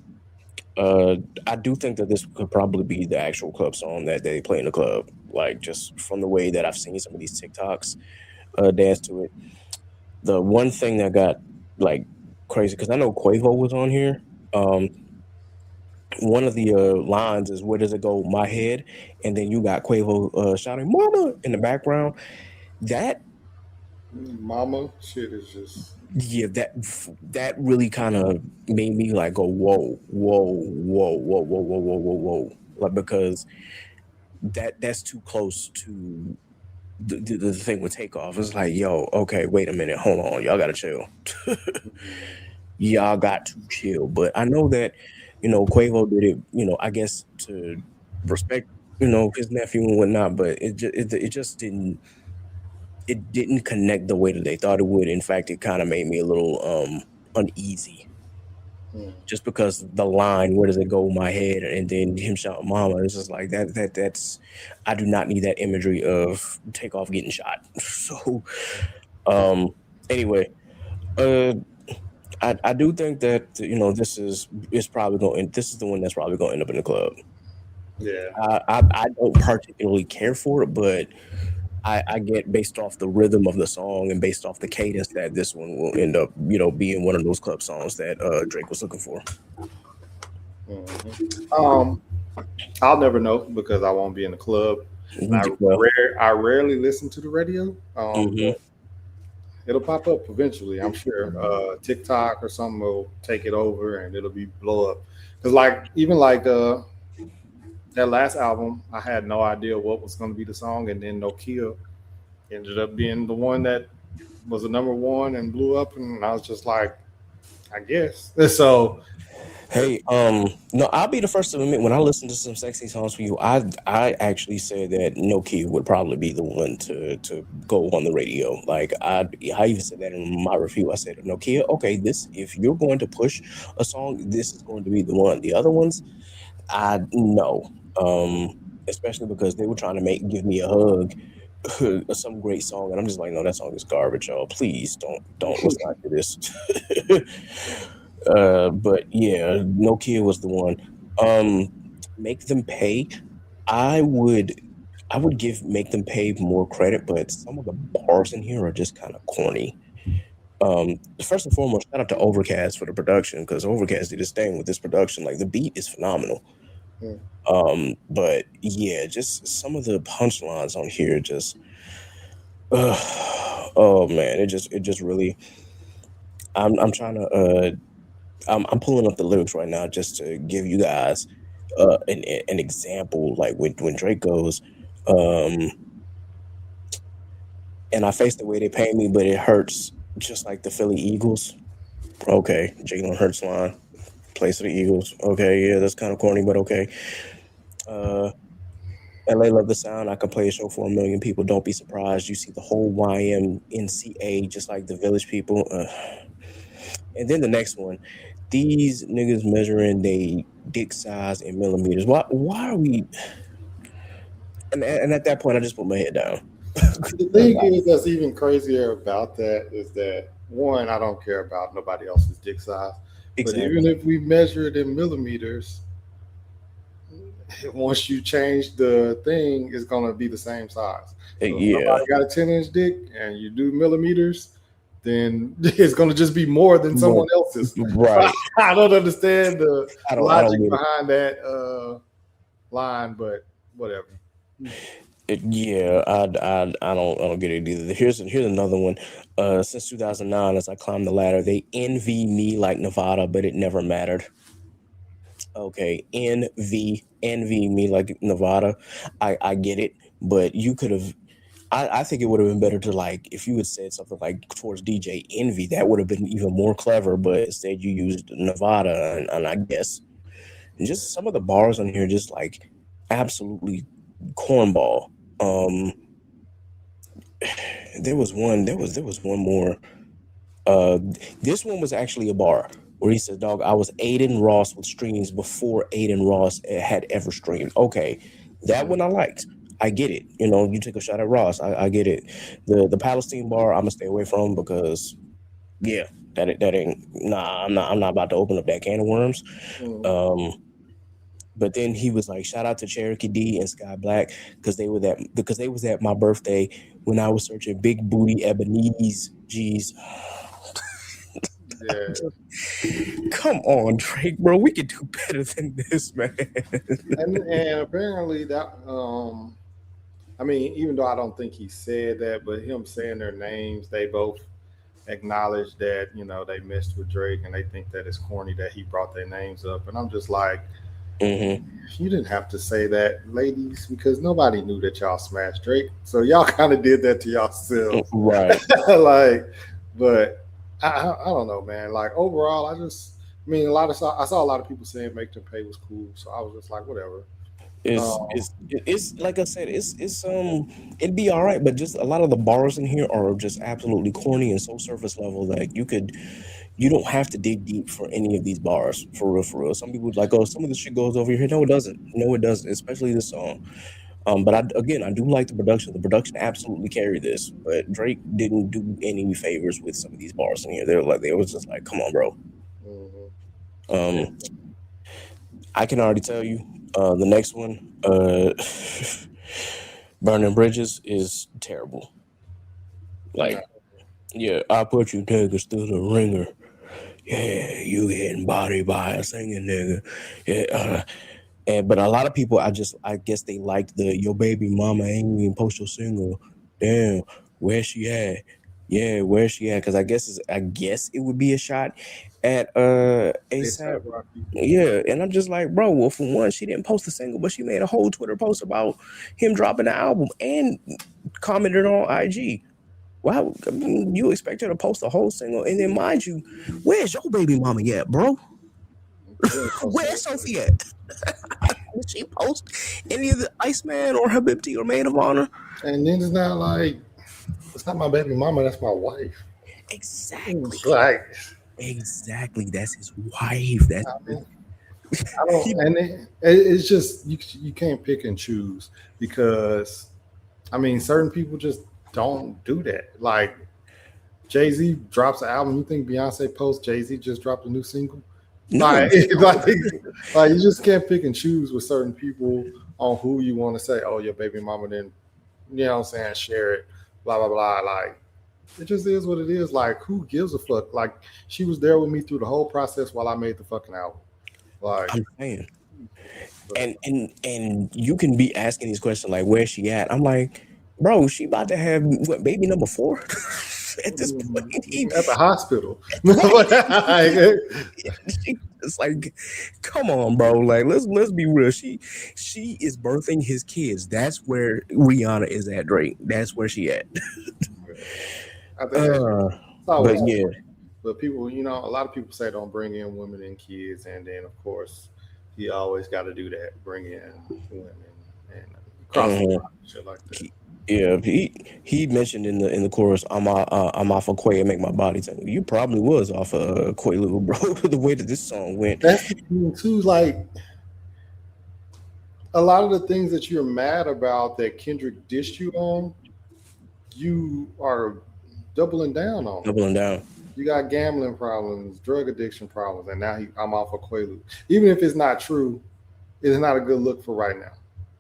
uh, I do think that this could probably be the actual club song that they play in the club. Like just from the way that I've seen some of these TikToks dance to it. The one thing that got like crazy because I know Quavo was on here. Um, one of the lines is "Where does it go, my head?" and then you got Quavo shouting "Mama" in the background. That Mama shit is just yeah, that really kind of made me like go whoa, like because that's too close to the thing with takeoff. It's like, yo, okay, wait a minute, hold on, y'all gotta chill. Y'all got to chill. But I know that Quavo did it. I guess to respect his nephew and whatnot. But it just didn't connect the way that they thought it would. In fact, it kind of made me a little uneasy. mm, Just because the line, where does it go, my head, and then him shouting "mama," it's just like that's I do not need that imagery of takeoff getting shot. So um anyway, uh I do think that this is probably going this is the one that's probably going to end up in the club. yeah. I don't particularly care for it, but I get based off the rhythm of the song and based off the cadence that this one will end up being one of those club songs that Drake was looking for. Um, I'll never know because I won't be in the club. Well, I rarely listen to the radio. hmm But it'll pop up eventually, I'm sure. TikTok or something will take it over and it'll be blow up. Because like even like that last album, I had no idea what was going to be the song, and then Nokia ended up being the one that was the number one and blew up, and I was just like, I guess. So Hey, no, I'll be the first to admit when I listened to some sexy songs for you, I actually said that No Key would probably be the one to go on the radio. Like I even said that in my review. I said No Key, okay, this if you're going to push a song, this is going to be the one. The other ones, I no, especially because they were trying to give me a hug. Some great song, and I'm just like, no, that song is garbage, y'all. Please don't let's not do this. But yeah, no kid was the one. Make them pay. I would. I would make them pay more credit, but some of the bars in here are just kind of corny. First and foremost, shout out to Overcast for the production, because Overcast did his thing with this production. Like, the beat is phenomenal. But yeah, just some of the punchlines on here just oh man, it just really I'm trying to I'm pulling up the lyrics right now just to give you guys an example. Like when Drake goes, and I face the way they pay me, but it hurts just like the Philly Eagles. Okay, Jalen Hurts line, place of the Eagles. Okay, yeah, that's kind of corny, but okay. LA love the sound. I can play a show for 1 million people. Don't be surprised. You see the whole YMNCA just like the Village people. And then the next one, these niggas measuring they dick size in millimeters. Why are we? And at that point, I just put my head down. The thing is that's even crazier about that is that, one, I don't care about nobody else's dick size. Exactly. But even if we measure it in millimeters, once you change the thing, it's going to be the same size. So if somebody got a 10-inch dick and you do millimeters, then it's going to just be more than someone else's. Right. I don't understand the logic behind that line, but whatever. I don't get it either. Here's another one. Since 2009, as I climbed the ladder, they envy me like Nevada, but it never mattered. Okay, envy me like Nevada. I get it, but you could have. I think it would have been better to, like, if you had said something like towards DJ Envy, that would have been even more clever. But instead, you used Nevada, and I guess just some of the bars on here just like absolutely cornball. There was one more. This one was actually a bar where he said, "Dog, I was Aiden Ross with streams before Aiden Ross had ever streamed." Okay, that one I liked. I get it. You know, you take a shot at Ross. I get it. The Palestine bar I'm gonna stay away from because, yeah, that ain't. Nah, I'm not about to open up that can of worms. But then he was like, "Shout out to Cherokee D and Sky Black because they was at my birthday when I was searching big booty Ebonese G's." Yeah. Come on, Drake, bro. We can do better than this, man. And apparently that I mean, even though I don't think he said that, but him saying their names, they both acknowledge that, you know, they messed with Drake and they think that it's corny that he brought their names up. And I'm just like, you didn't have to say that, ladies, because nobody knew that y'all smashed Drake. So y'all kind of did that to yourselves. Right. Like, but I don't know, man. Like, overall, I mean, I saw a lot of people saying Make Them Pay was cool. So I was just like, whatever. It's like I said, it'd be all right, but just a lot of the bars in here are just absolutely corny and so surface level that you don't have to dig deep for any of these bars, for real. Some people like, oh, some of the shit goes over here. No, it doesn't, especially this song. But I do like the production. The production absolutely carried this, but Drake didn't do any favors with some of these bars in here. They was just like, come on, bro. I can already tell you, the next one, Burning Bridges, is terrible. Like, yeah, I put you niggas through the ringer. Yeah, you getting bodied by a singing nigga. Yeah, but a lot of people, I guess they liked the "Your baby mama ain't even post your single." Damn, where she at? Yeah, where she at? Because I guess it would be a shot at ASAP. Yeah, and I'm just like, bro, well, for one, she didn't post a single, but she made a whole Twitter post about him dropping the album and commented on IG. Wow, I mean, you expect her to post a whole single, and then mind you, where's your baby mama at, bro? Where's Sophie at? Did she post any of the ICEMAN or Habibti or Maid of Honor? And then it's not like, it's not my baby mama, that's my wife. Exactly. Exactly, that's his wife. I don't, and it's just you can't pick and choose because, I mean, certain people just don't do that. Like, Jay-Z drops an album. You think Beyonce posts Jay-Z just dropped a new single? No. Like you just can't pick and choose with certain people on who you want to say, oh, your baby mama didn't, you know what I'm saying, share it, blah, blah, blah. Like, it just is what it is. Like, who gives a fuck? Like, she was there with me through the whole process while I made the fucking album. Like, I'm saying. And you can be asking these questions like, where's she at? I'm like, bro, she about to have what, baby number 4 at this point. At the hospital. It's like, come on, bro. Like, let's be real. She is birthing his kids. That's where Rihanna is at, Drake. That's where she at. I think it's always but yeah. But people, you know, a lot of people say don't bring in women and kids, and then of course he always got to do that, bring in women and cross the line, shit like that. Yeah, he mentioned in the chorus, I'm off of Quay and make my body tingle. You probably was off of Quay, little bro. The way that this song went. That's the thing too. Like a lot of the things that you're mad about that Kendrick dissed you on, you are doubling down on. Doubling down. You got gambling problems, drug addiction problems, and now I'm off of Quaalude. Even if it's not true, it's not a good look for right now.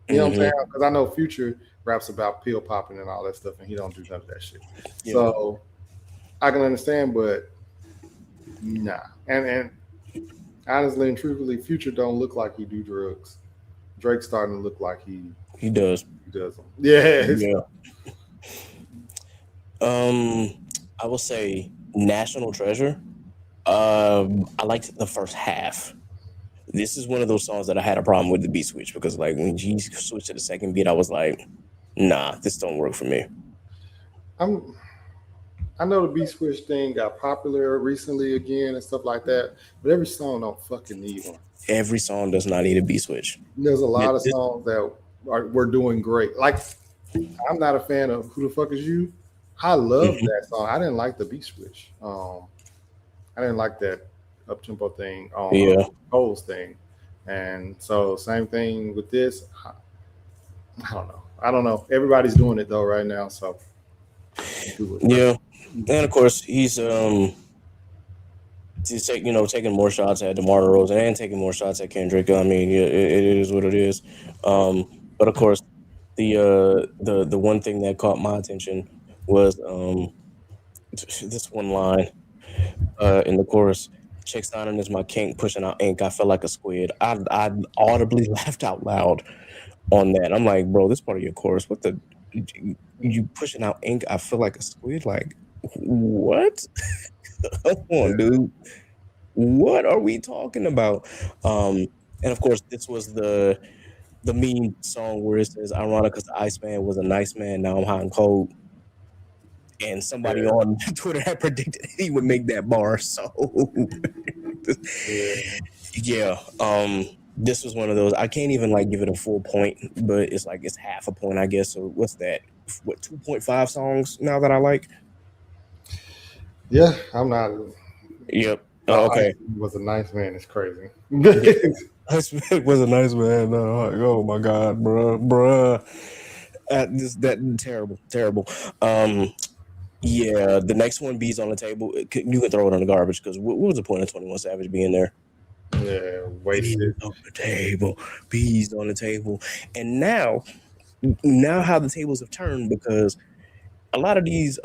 You know what I'm saying? Because I know Future raps about pill popping and all that stuff, and he don't do none of that shit. Yeah. So I can understand, but nah. And honestly and truthfully, Future don't look like he do drugs. Drake's starting to look like he does. He does them. Yeah. I will say National Treasure. I liked the first half. This is one of those songs that I had a problem with the beat switch because, like, when G switched to the second beat, I was like, nah, this don't work for me. I know the beat switch thing got popular recently again and stuff like that, but every song don't fucking need one. Every song does not need a beat switch. There's a lot of songs that we're doing great. Like, I'm not a fan of Who the Fuck Is You? I love that song. I didn't like the beat switch. I didn't like that up-tempo thing on Cole's thing. And so same thing with this. I don't know. Everybody's doing it though right now. So yeah. And of course he's taking more shots at DeMar DeRozan and taking more shots at Kendrick. I mean, it is what it is. But of course the one thing that caught my attention was this one line in the chorus. Chick signing is my kink, pushing out ink. I feel like a squid. I audibly laughed out loud on that. I'm like, bro, this part of your chorus, what the you pushing out ink? I feel like a squid. Like, what? Come on, dude. What are we talking about? And of course, this was the meme song where it says, ironic because the Iceman was a nice man. Now I'm hot and cold. And somebody on Twitter had predicted he would make that bar. So, this was one of those. I can't even like give it a full point, but it's like it's half a point, I guess. So what's that? What 2.5 songs now that I like? Yeah, I'm not. Yep. Okay. Was a nice man. It's crazy. Was a nice man. Oh my God, bruh. That terrible. Yeah, the next one, Bees on the Table. You can throw it on the garbage because what was the point of 21 Savage being there? Yeah, wasted. Bees on the table, bees on the table, and now how the tables have turned because a lot of these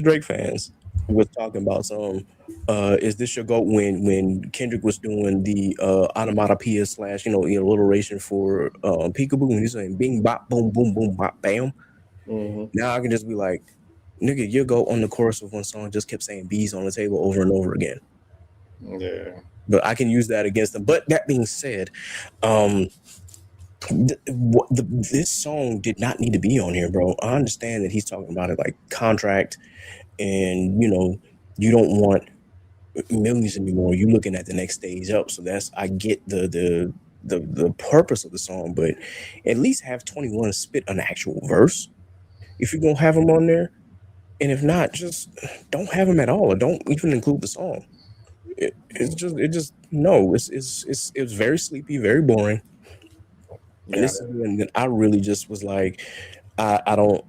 Drake fans was talking about some. Is this your goat? When Kendrick was doing the onomatopoeia / alliteration for peekaboo, and he's saying bing bop boom boom boom bop bam. Now I can just be like, nigga, your goat on the chorus of one song just kept saying bees on the table over and over again. Yeah. But I can use that against them. But that being said, this song did not need to be on here, bro. I understand that he's talking about it like contract, and you don't want millions anymore. You're looking at the next stage up. So I get the purpose of the song, but at least have 21 spit an actual verse if you're gonna have him on there. And if not, just don't have him at all, or don't even include the song. It's very sleepy, very boring. Yeah. And this is when I really just was like, I don't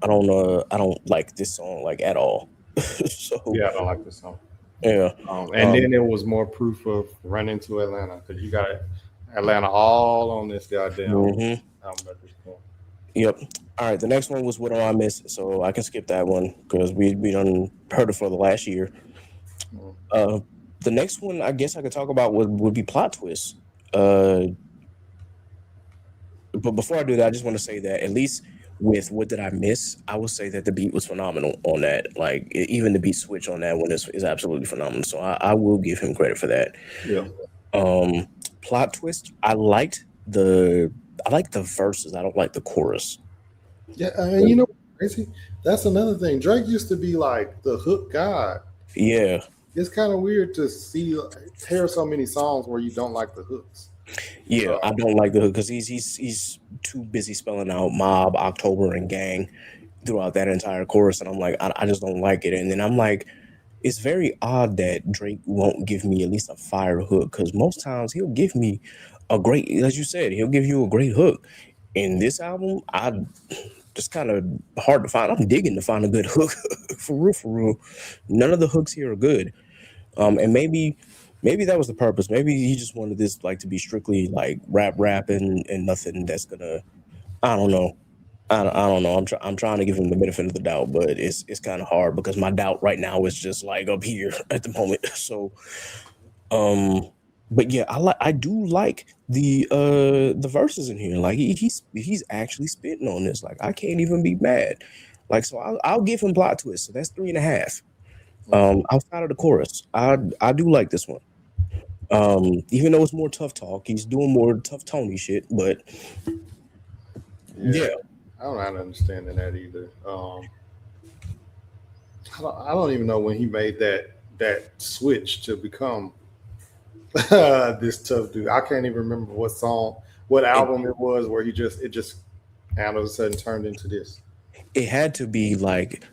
like this song like at all. So yeah, I don't like this song. Yeah, and then there was more proof of running to Atlanta because you got Atlanta all on this goddamn Mm-hmm. album at this point. Yep. All right. The next one was What Do I Miss? So I can skip that one because we done heard it for the last year. The next one I guess I could talk about would be Plot Twist. But before I do that, I just want to say that at least with What Did I Miss, I would say that the beat was phenomenal on that. Like even the beat switch on that one is absolutely phenomenal. So I will give him credit for that. Yeah. Plot Twist, I liked the verses. I don't like the chorus. Yeah, and you know what's crazy? That's another thing. Drake used to be like the hook god. Yeah. It's kind of weird to hear so many songs where you don't like the hooks. Yeah, I don't like the hook because he's too busy spelling out mob, October, and gang throughout that entire chorus, and I'm like, I just don't like it. And then I'm like, it's very odd that Drake won't give me at least a fire hook because most times he'll give me a great, as you said, he'll give you a great hook. In this album, I just kind of hard to find. I'm digging to find a good hook for real. None of the hooks here are good. And maybe that was the purpose. Maybe he just wanted this like to be strictly like rap and nothing that's gonna. I don't know. I don't know. I'm trying to give him the benefit of the doubt, but it's kind of hard because my doubt right now is just like up here at the moment. So, but yeah, I do like the verses in here. Like he's actually spitting on this. Like I can't even be mad. Like so, I'll give him Plot Twist. So that's 3.5. Outside of the chorus, I do like this one. Even though it's more tough talk, he's doing more tough Tony shit. But yeah. I'm not understanding that either. I don't even know when he made that switch to become this tough dude. I can't even remember what album it was where it just all of a sudden turned into this. It had to be like,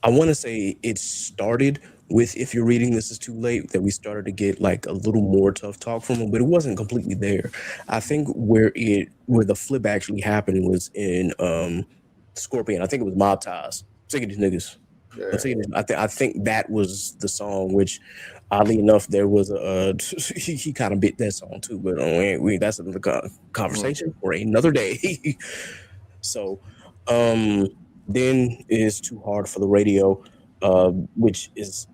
I want to say it started with If You're Reading This Is Too Late, that we started to get like a little more tough talk from him, but it wasn't completely there. I think where the flip actually happened was in Scorpion. I think it was Mob Ties. Sick of these niggas. Yeah. I think that was the song, which oddly enough there was he kind of bit that song too, but that's another conversation for another day. So then is Too Hard for the Radio, which is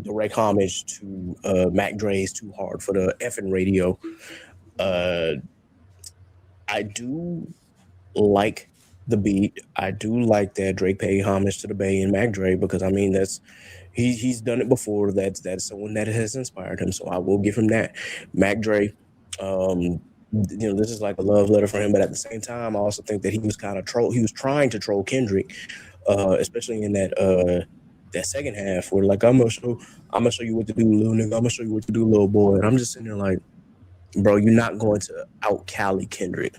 direct homage to Mac Dre's Too Hard for the effing Radio. I do like the beat. I do like that Drake paid homage to the Bay and Mac Dre because I mean he's done it before. That's someone that has inspired him, so I will give him that. Mac Dre, this is like a love letter for him, but at the same time, I also think that he was kind of he was trying to troll Kendrick, especially in that second half where like I'm gonna show you what to do, little nigga. I'm gonna show you what to do, little boy. And I'm just sitting there like, bro, you're not going to out Cali Kendrick.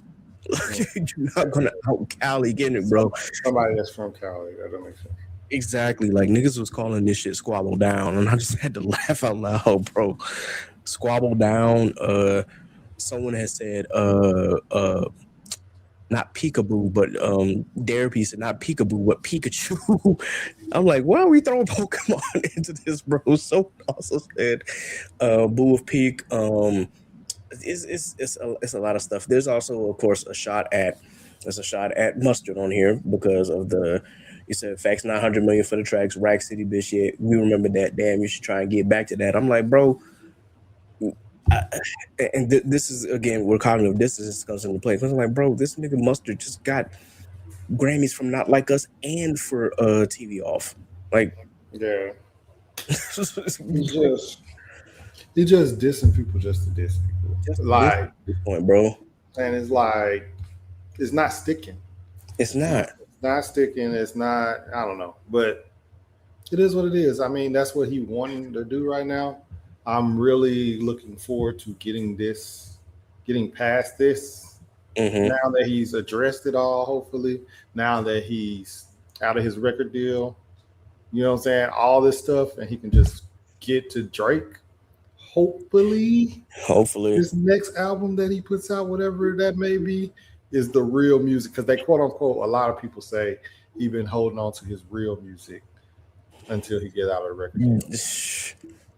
You're not gonna out Cali Kendrick, bro. Somebody that's from Cali, that don't make sense. Exactly. Like niggas was calling this shit Squabble Down, and I just had to laugh out loud, bro. Squabble Down. Someone has said not peekaboo, but Therapy said not peekaboo, but Pikachu. I'm like, why are we throwing Pokemon into this, bro? So also said Boo of Peak. It's a lot of stuff. There's also, of course, a shot at Mustard on here because of you said facts 900 million for the tracks, Rack City bitch. Yeah, we remember that. Damn, you should try and get back to that. I'm like, bro. This is again where cognitive dissonance comes into play. Because I'm like, bro, this nigga Mustard just got Grammys from Not Like Us and for TV Off. Like, yeah, he just dissing people just to diss people. Just like at this point, bro. And it's like it's not sticking. It's not. It's not sticking. It's not. I don't know, but it is what it is. I mean, that's what he wanting to do right now. I'm really looking forward to getting past this. Mm-hmm. Now that he's addressed it all, hopefully. Now that he's out of his record deal, you know what I'm saying? All this stuff, and he can just get to Drake. Hopefully, his next album that he puts out, whatever that may be, is the real music. Because they quote unquote, a lot of people say he's been holding on to his real music until he gets out of the record deal.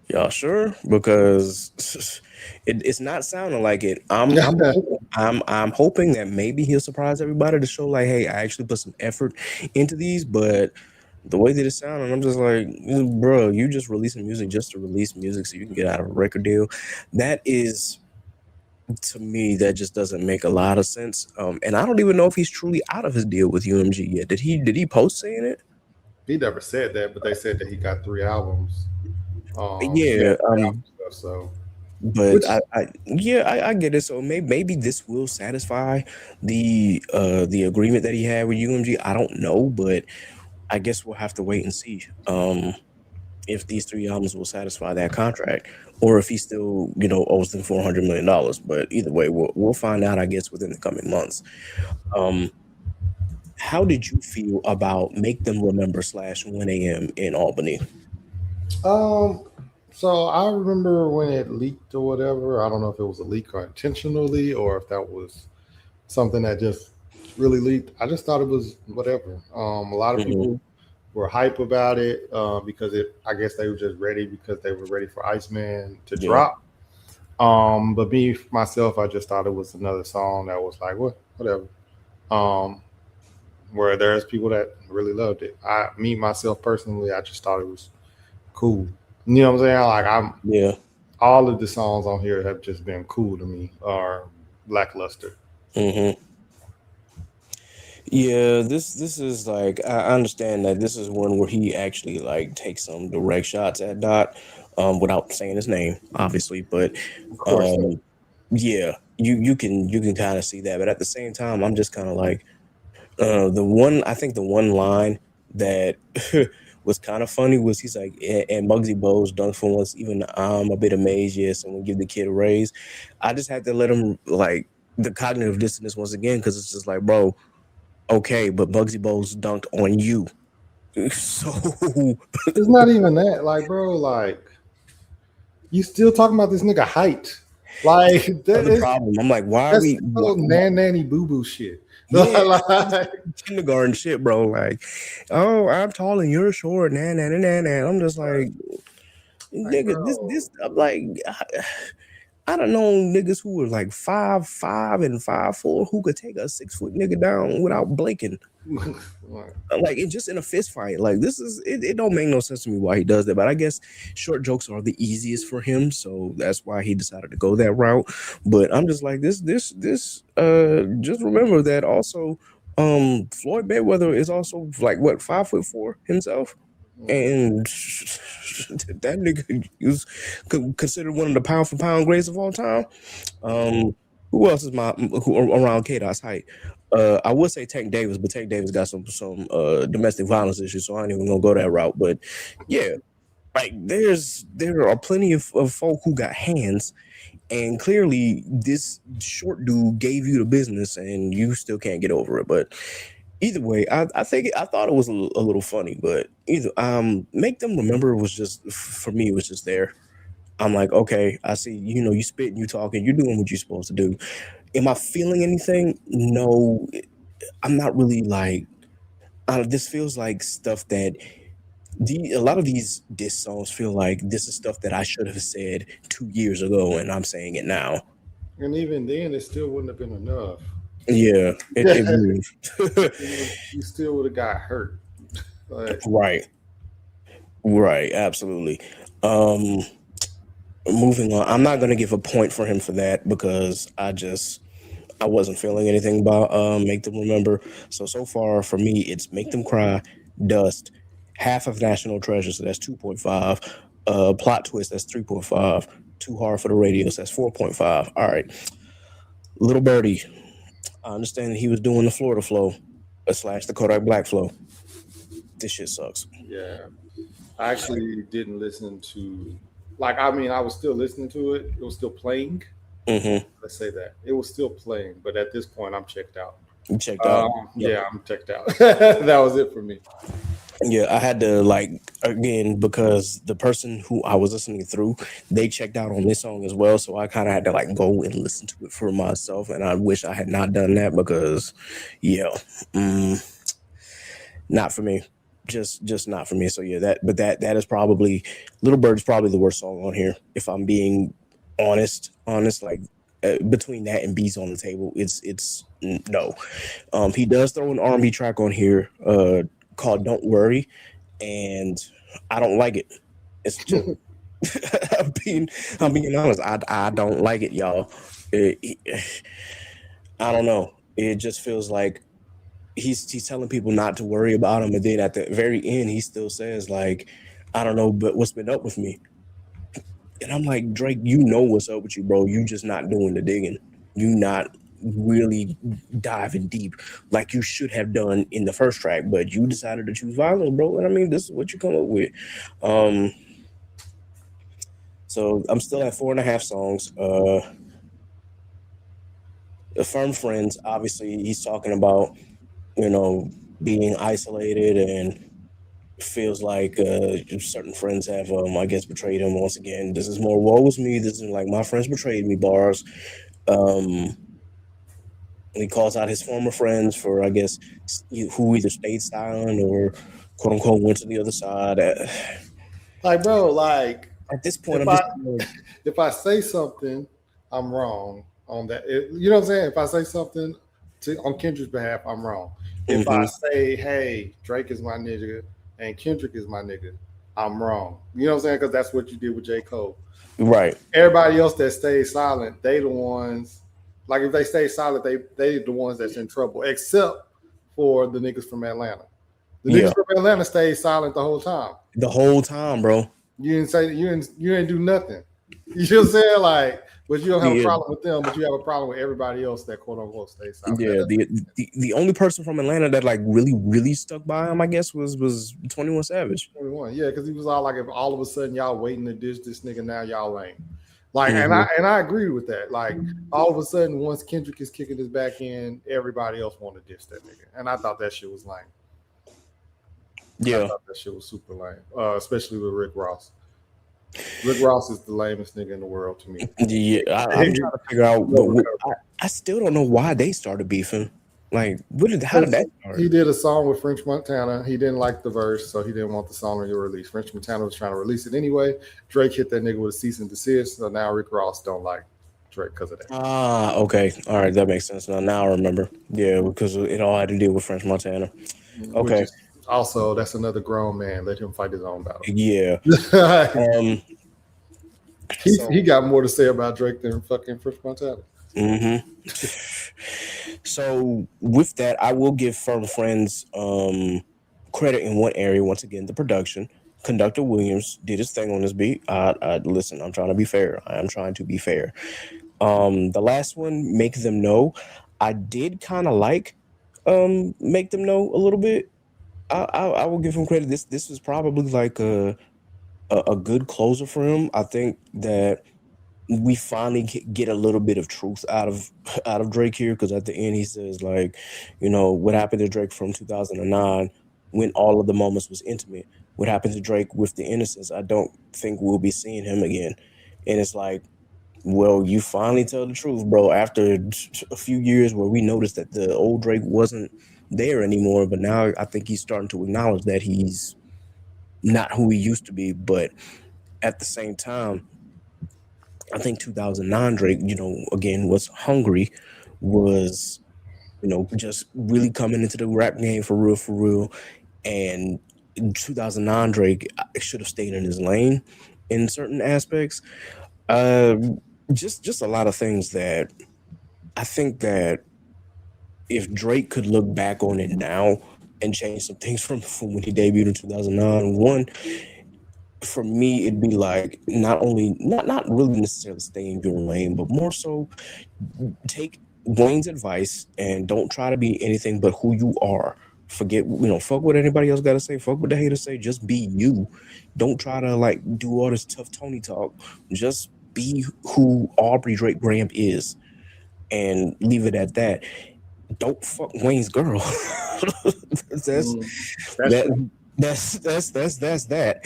Y'all sure? Because it's not sounding like it. I'm hoping that maybe he'll surprise everybody to show like, hey, I actually put some effort into these. But the way that it's sounding, I'm just like, bro, you just releasing music just to release music so you can get out of a record deal. That is, to me, that just doesn't make a lot of sense. And I don't even know if he's truly out of his deal with UMG yet. Did he post saying it? He never said that, but they said that he got 3 albums. Yeah. Stuff, so But which I get it. So maybe this will satisfy the agreement that he had with UMG. I don't know, but I guess we'll have to wait and see. If these 3 albums will satisfy that contract, or if he still, owes them $400 million. But either way, we'll find out, I guess, within the coming months. How did you feel about Make Them Remember / 1 a.m. in Albany? um so I remember when it leaked or whatever. I don't know if it was a leak or intentionally or if that was something that just really leaked. I just thought it was whatever. A lot of Hmm. people were hype about it because I guess they were just ready because they were ready for Iceman to Yeah. drop. But me myself, I just thought it was another song that was like whatever. Um, where there's people that really loved it. Me myself personally, I just thought it was cool. You know what I'm saying? Like Yeah. all of the songs on here have just been cool to me or lackluster. Hmm. Yeah, this is like, I understand that this is one where he actually like takes some direct shots at Dot, without saying his name, obviously. But Of course, um, yeah, you can kind of see that. But at the same time, I'm just kind of like, I think the one line that was kind of funny was he's like, and Muggsy Bogues done for once, even I'm a bit amazed. Yes, and we give the kid a raise. I just had to let him like the cognitive dissonance once again, because it's just like, bro. Okay, but Bugsy Bogues dunked on you. So it's not even that. Like, bro, like you still talking about this nigga height? Like that the is problem. I'm like, why are that's we? still nanny boo boo shit. Yeah, Like, kindergarten shit, bro. Like, oh, I'm tall and you're short. Nah, nah, nah, nah, nah. I'm just like, like, nigga, bro. I'm like, I don't know niggas who were like 5'5" and 5'4" who could take a 6 foot nigga down without blinking. Like, Like it just in a fist fight. Like this is it don't make no sense to me why he does that. But I guess short jokes are the easiest for him, so that's why he decided to go that route. But I'm just like this just remember that also Floyd Mayweather is also like what 5'4" himself. And that nigga is considered one of the pound for pound greats of all time. Um, who else is around K-Dot's height? I would say Tank Davis, but Tank Davis got some domestic violence issues, so I ain't even gonna go that route. But yeah, like there are plenty of folk who got hands, and clearly this short dude gave you the business, and you still can't get over it. But either way, I think I thought it was a little funny, but either Make Them Remember was just for me, it was just there. I'm like, okay, I see, you spitting, you talking, you're doing what you're supposed to do. Am I feeling anything? No, I'm not really like. This feels like stuff that a lot of these diss songs feel like this is stuff that I should have said 2 years ago, and I'm saying it now. and even then, it still wouldn't have been enough. Yeah, it really. You still would have got hurt. Like, Right, right, absolutely. Um, Moving on, I'm not gonna give a point for him for that because I wasn't feeling anything about Make Them Remember. So far for me, it's Make Them Cry, Dust, half of National Treasure, so that's 2.5. Plot Twist, that's 3.5. Too Hard for the Radios, that's 4.5. All right. Little Birdie, I understand that he was doing the Florida flow / the Kodak Black flow. This shit sucks. yeah, I actually didn't listen to. Like, I mean, I was still listening to it. It was still playing. Mm-hmm. Let's say that it was still playing, but at this point, I'm checked out. You checked out. Yep. Yeah, I'm checked out. That was it for me. Yeah, I had to like again because the person who I was listening through, they checked out on this song as well. So I kind of had to like go and listen to it for myself, and I wish I had not done that because, yeah, not for me. just not for me. So yeah, that is probably Little Bird is probably the worst song on here. If I'm being honest, like between that and Beats on the Table, it's no. He does throw an R&B track on here called Don't Worry, and I don't like it. It's just I'm being honest. I don't like it, y'all. I don't know. It just feels like he's telling people not to worry about him, and then at the very end, he still says like, "I don't know, but what's been up with me?" And I'm like, Drake, you know what's up with you, bro. You just not doing the digging. You not really diving deep like you should have done in the first track, but you decided to choose violence, bro. And I mean, this is what you come up with. So I'm still at 4.5 songs. Firm Friends, obviously, he's talking about, being isolated and feels like certain friends have, I guess, betrayed him once again. This is more woe is me. This is like my friends betrayed me bars. He calls out his former friends for, I guess, who either stayed silent or quote unquote went to the other side. Like, bro, like At this point, if I say something, I'm wrong on that. You know what I'm saying? If I say something on Kendrick's behalf, I'm wrong. If I say, hey, Drake is my nigga and Kendrick is my nigga, I'm wrong. You know what I'm saying? Because that's what you did with J. Cole. Right. Everybody else that stays silent, they the ones, like if they stay silent, they the ones that's in trouble, except for the niggas from Atlanta. The niggas from Atlanta stayed silent the whole time. The whole time, bro. You didn't say you didn't do nothing. You know what I'm saying? Like, but you don't have a problem with them, but you have a problem with everybody else that quote unquote stays silent. Yeah, the only person from Atlanta that like really stuck by him, I guess, was 21 Savage. 21, yeah, because he was all like, if all of a sudden y'all waiting to dish this nigga, now y'all ain't. Like, and I agree with that. Like, all of a sudden, once Kendrick is kicking his back in, everybody else want to dish that nigga, and I thought that shit was lame. Yeah, I thought that shit was super lame, especially with Rick Ross. Rick Ross is the lamest nigga in the world to me. Yeah, I'm trying to figure out. I still don't know why they started beefing. Like, how did that start? He did a song with French Montana. He didn't like the verse, so he didn't want the song to get released. French Montana was trying to release it anyway. Drake hit that nigga with a cease and desist. So now Rick Ross don't like Drake because of that. Ah, okay. All right, that makes sense. Now I remember. Yeah, because it all had to do with French Montana. Okay. Also, that's another grown man. Let him fight his own battle. Yeah. He got more to say about Drake than fucking French Montana. So with that, I will give Firm Friends credit in one area. Once again, the production. Conductor Williams did his thing on this beat. Listen, I'm trying to be fair. I am trying to be fair. The last one, Make Them Know, I did kind of like Make Them Know a little bit. I will give him credit. This was probably like a good closer for him. I think that we finally get a little bit of truth out of Drake here, because at the end he says, like, what happened to Drake from 2009 when all of the moments was intimate. What happened to Drake with the innocence? I don't think we'll be seeing him again. And it's like, well, you finally tell the truth, bro, after a few years where we noticed that the old Drake wasn't there anymore, but now I think he's starting to acknowledge that he's not who he used to be. But at the same time, I think 2009 Drake, again, was hungry, was, just really coming into the rap game for real. And 2009 Drake should have stayed in his lane in certain aspects. Just a lot of things that I think that if Drake could look back on it now and change some things from when he debuted in 2009, one, for me, it'd be like not really necessarily stay in your lane, but more so take Wayne's advice and don't try to be anything but who you are. Forget, fuck what anybody else got to say. Fuck what the haters say. Just be you. Don't try to like do all this tough Tony talk. Just be who Aubrey Drake Graham is, and leave it at that. Don't fuck Wayne's girl. That's that.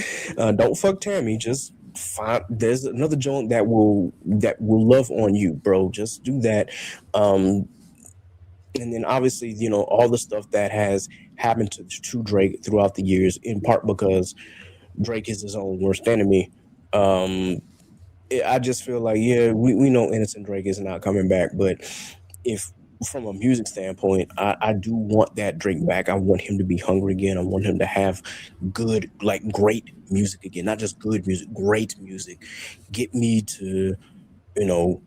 Don't fuck Tammy. Just find. There's another joint that will love on you, bro. Just do that. And then obviously, all the stuff that has happened to Drake throughout the years, in part because Drake is his own worst enemy. Um, I just feel like, yeah, we know Innocent Drake is not coming back, but if from a music standpoint, I do want that Drake back. I want him to be hungry again. I want him to have good, like great music again, not just good music, great music. Get me to, you know,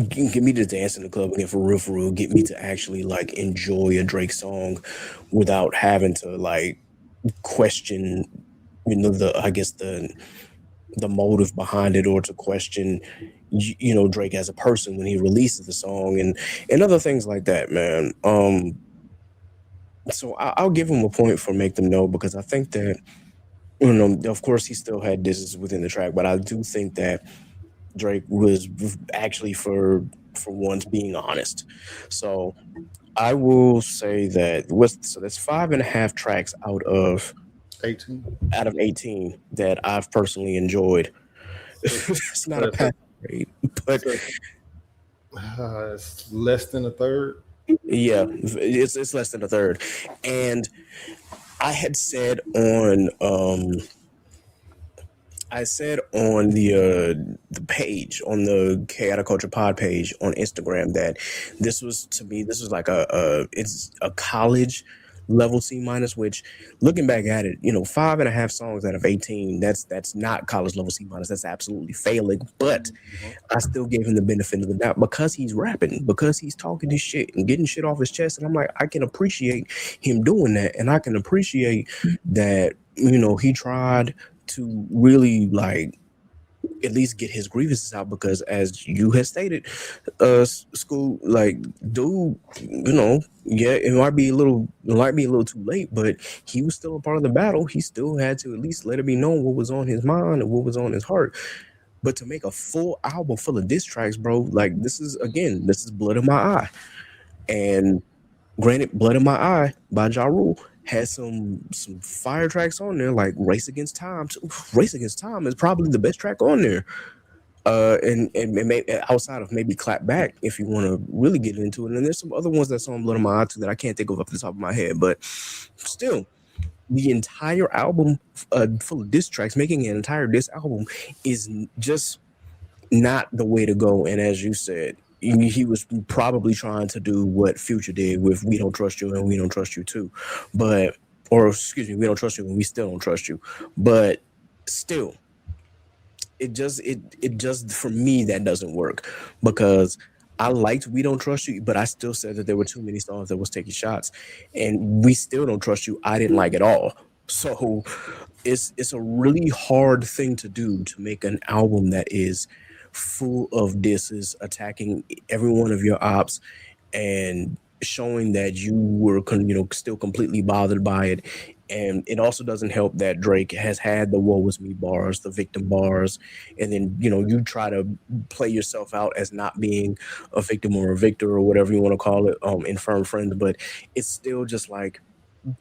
get me to dance in the club again for real, for real. Get me to actually like enjoy a Drake song without having to like question, the I guess the motive behind it, or to question Drake as a person when he releases the song and other things like that, man. So I'll give him a point for Make Them Know, because I think that, of course he still had distance within the track, but I do think that Drake was actually for once being honest. So I will say that that's 5.5 tracks out of 18. 18 that I've personally enjoyed. It's not a pass grade, but it's less than a third. yeah, it's less than a third. And I had said on the page, on the Chaotic Culture Pod page on Instagram, that this was like it's a college level C minus, which looking back at it, 5.5 songs out of 18, that's not college level C minus. That's absolutely failing. But I still gave him the benefit of the doubt because he's rapping, because he's talking his shit and getting shit off his chest. And I'm like, I can appreciate him doing that. And I can appreciate that, he tried to really like at least get his grievances out, because as you had stated, school, like, dude, yeah, it might be a little too late, but he was still a part of the battle. He still had to at least let it be known what was on his mind and what was on his heart. But to make a full album full of diss tracks, bro, like, this is Blood in My Eye. And granted, Blood in My Eye by Ja Rule has some fire tracks on there, like Race Against Time. Race Against Time is probably the best track on there. And outside of maybe Clap Back, if you want to really get into it. And there's some other ones that's on Blood in My Eye too that I can't think of off the top of my head, but still, the entire album full of diss tracks, making an entire diss album is just not the way to go. And as you said, he was probably trying to do what Future did with We Don't Trust You and We Don't Trust You Too. But, or excuse me, We Don't Trust You and We Still Don't Trust You. But still, it just for me, that doesn't work, because I liked We Don't Trust You, but I still said that there were too many songs that was taking shots. And We Still Don't Trust You, I didn't like at all. So it's a really hard thing to do, to make an album that is full of disses, attacking every one of your ops and showing that you were still completely bothered by it. And it also doesn't help that Drake has had the woe is me bars, the victim bars, and then you try to play yourself out as not being a victim or a victor or whatever you want to call it, in Firm Friends. But it's still just like,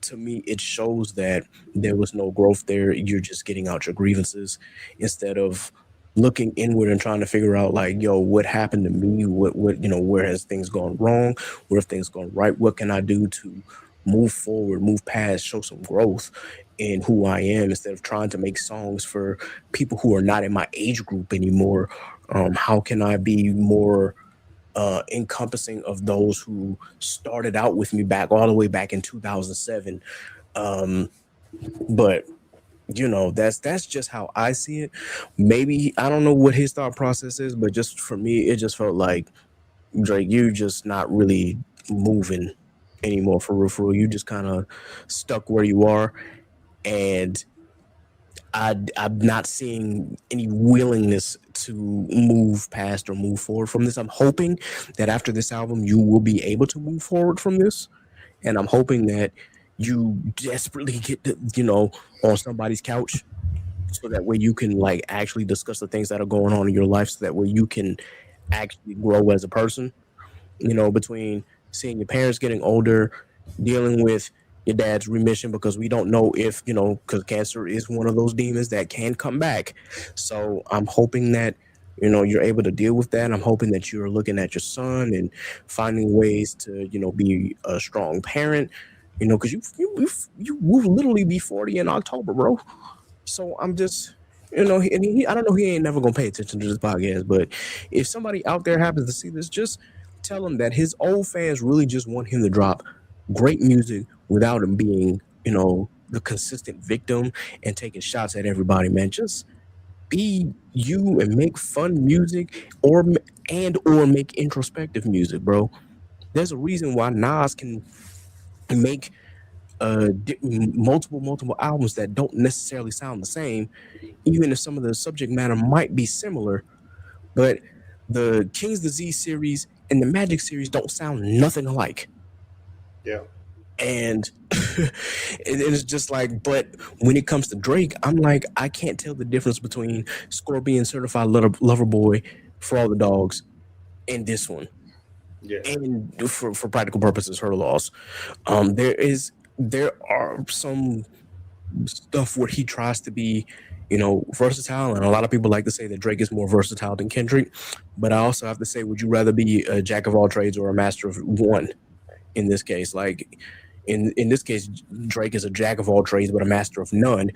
to me, it shows that there was no growth there. You're just getting out your grievances instead of looking inward and trying to figure out, like, yo, what happened to me? What where has things gone wrong? Where have things gone right? What can I do to move forward, move past, show some growth in who I am, instead of trying to make songs for people who are not in my age group anymore? How can I be more encompassing of those who started out with me all the way back in 2007? But that's just how I see it. Maybe, I don't know what his thought process is, but just for me, it just felt like, Drake, you just not really moving anymore, for real, for real. You just kind of stuck where you are, and I'm not seeing any willingness to move past or move forward from this. I'm hoping that after this album, you will be able to move forward from this, and I'm hoping that you desperately get to, on somebody's couch, so that way you can like actually discuss the things that are going on in your life, so that way you can actually grow as a person. Between seeing your parents getting older, dealing with your dad's remission, because we don't know if, because cancer is one of those demons that can come back. So I'm hoping that you're able to deal with that. I'm hoping that you're looking at your son and finding ways to, be a strong parent, because you will literally be 40 in October, bro. So I'm just, and I don't know, he ain't never gonna pay attention to this podcast, but if somebody out there happens to see this, just tell him that his old fans really just want him to drop great music without him being, the consistent victim and taking shots at everybody, man. Just be you and make fun music or make introspective music, bro. There's a reason why Nas can make multiple albums that don't necessarily sound the same, even if some of the subject matter might be similar. But the King's Disease series and the Magic series don't sound nothing alike. Yeah. And it's just like, but when it comes to Drake, I'm like, I can't tell the difference between Scorpion Certified Lover Boy for All the Dogs and this one. Yeah. And for practical purposes, Her Loss. There are some stuff where he tries to be, versatile, and a lot of people like to say that Drake is more versatile than Kendrick. But I also have to say, would you rather be a jack of all trades or a master of one? In this case, like in this case, Drake is a jack of all trades but a master of none.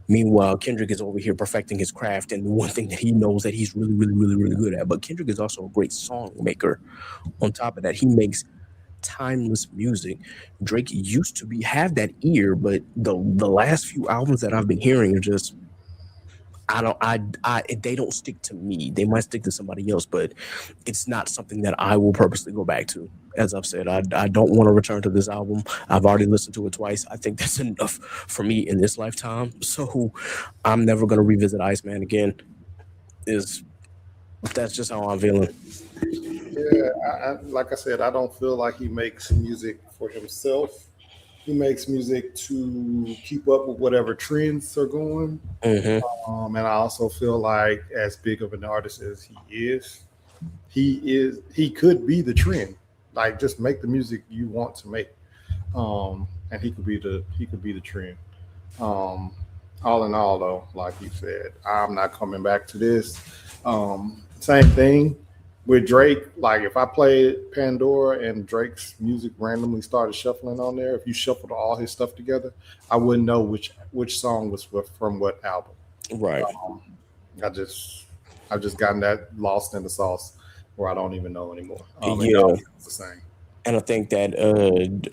Meanwhile, Kendrick is over here perfecting his craft and the one thing that he knows that he's really, really, really, really good at. But Kendrick is also a great song maker. On top of that, he makes timeless music. Drake used to have that ear, but the last few albums that I've been hearing are just, they don't stick to me. They might stick to somebody else, but it's not something that I will purposely go back to. As I've said, I don't want to return to this album. I've already listened to it twice. I think that's enough for me in this lifetime. So I'm never going to revisit Iceman again. That's just how I'm feeling. Yeah, like I said, I don't feel like he makes music for himself. He makes music to keep up with whatever trends are going. And I also feel like, as big of an artist as he could be the trend. Like, just make the music you want to make, and he could be the trend. All in all, though, like you said, I'm not coming back to this. Same thing with Drake. Like, if I played Pandora and Drake's music randomly started shuffling on there, if you shuffled all his stuff together, I wouldn't know which song was from what album. Right. I've just gotten that lost in the sauce where I don't even know anymore. Yeah, it's the same. And I think that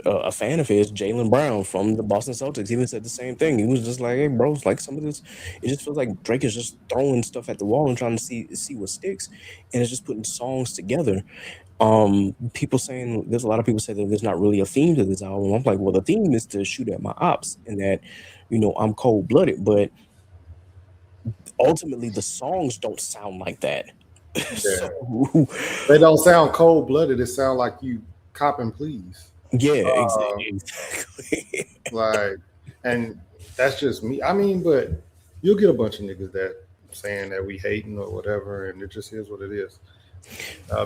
a fan of his, Jaylen Brown from the Boston Celtics, even said the same thing. He was just like, "Hey, bro, it's like some of this, it just feels like Drake is just throwing stuff at the wall and trying to see what sticks, and it's just putting songs together." People saying there's a lot of people say that there's not really a theme to this album. I'm like, well, the theme is to shoot at my ops, and that I'm cold blooded, but ultimately the songs don't sound like that. Yeah. So, they don't sound cold blooded. It sound like you cop and please. Yeah, exactly. Like, and that's just me. I mean, but you'll get a bunch of niggas that saying that we hating or whatever, and it just is what it is.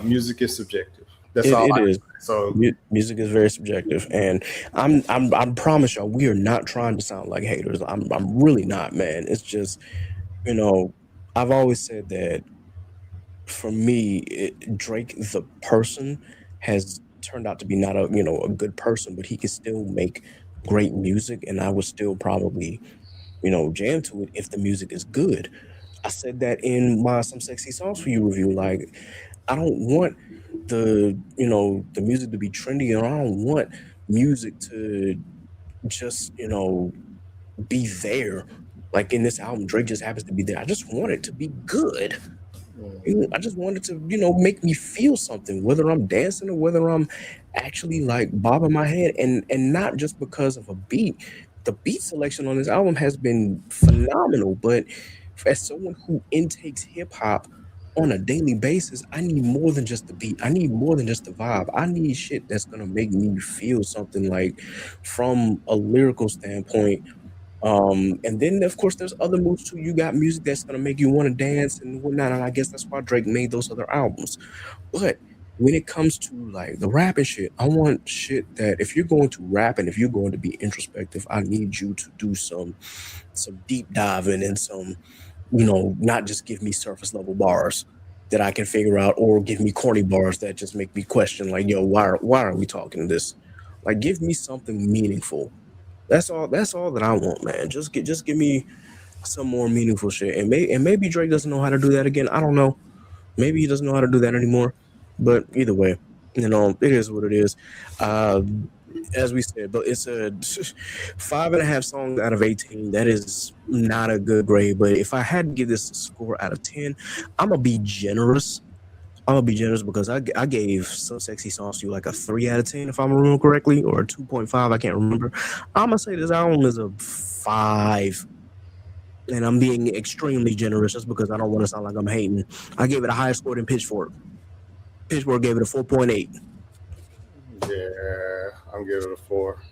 Music is subjective. That's all it is. So music is very subjective, and I promise y'all, we are not trying to sound like haters. I'm really not, man. It's just, I've always said that for me, Drake the person has turned out to be not a good person, but he can still make great music, and I would still probably jam to it if the music is good. I said that in my Some Sexy Songs for You review. Like, I don't want the music to be trendy, and I don't want music to just be there. Like in this album, Drake just happens to be there. I just want it to be good. I just wanted to, make me feel something, whether I'm dancing or whether I'm actually like bobbing my head, and not just because of a beat. The beat selection on this album has been phenomenal, but as someone who intakes hip hop on a daily basis, I need more than just the beat. I need more than just the vibe. I need shit that's gonna make me feel something, like from a lyrical standpoint. And then of course there's other moves too. You got music that's gonna make you want to dance and whatnot, and I guess that's why Drake made those other albums. But when it comes to like the rapping shit, I want shit that if you're going to rap and if you're going to be introspective, I need you to do some deep diving and some, not just give me surface level bars. that I can figure out, or give me corny bars that just make me question, like, yo, why are we talking this? Like, give me something meaningful. That's all. That's all that I want, man. Just give me some more meaningful shit. And maybe Drake doesn't know how to do that again. I don't know. Maybe he doesn't know how to do that anymore. But either way, it is what it is. Uh, as we said, but it's a 5.5 songs out of 18. That is not a good grade. But if I had to give this a score out of 10, I'm gonna be generous. I'm gonna be generous because I gave Some Sexy Songs to you like a 3 out of 10, if I remember correctly, or a 2.5. I can't remember. I'm gonna say this album is a 5. And I'm being extremely generous just because I don't want to sound like I'm hating. I gave it a higher score than Pitchfork. Pitchfork gave it a 4.8. Yeah, I'm giving it a 4.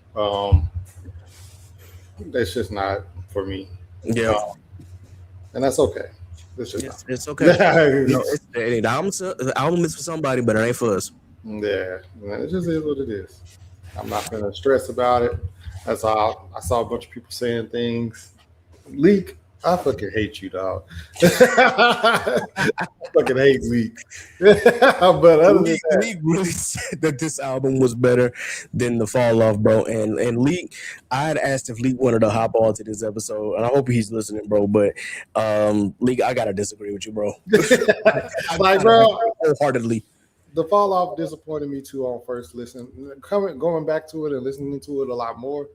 That's just not for me. Yeah, and that's okay. It's okay. The album is for somebody, but it ain't for us. Yeah, it just is what it is. I'm not gonna stress about it. That's all. I saw a bunch of people saying things. Leak, I fucking hate you, dog. I fucking hate Leak. But other than that, Leak really said that this album was better than The Fall Off, bro. And Leak, I had asked if Leak wanted to hop on to this episode, and I hope he's listening, bro. But Leak, I gotta disagree with you, bro. like, bro, wholeheartedly. The Fall Off disappointed me too on first listen. Going back to it and listening to it a lot more,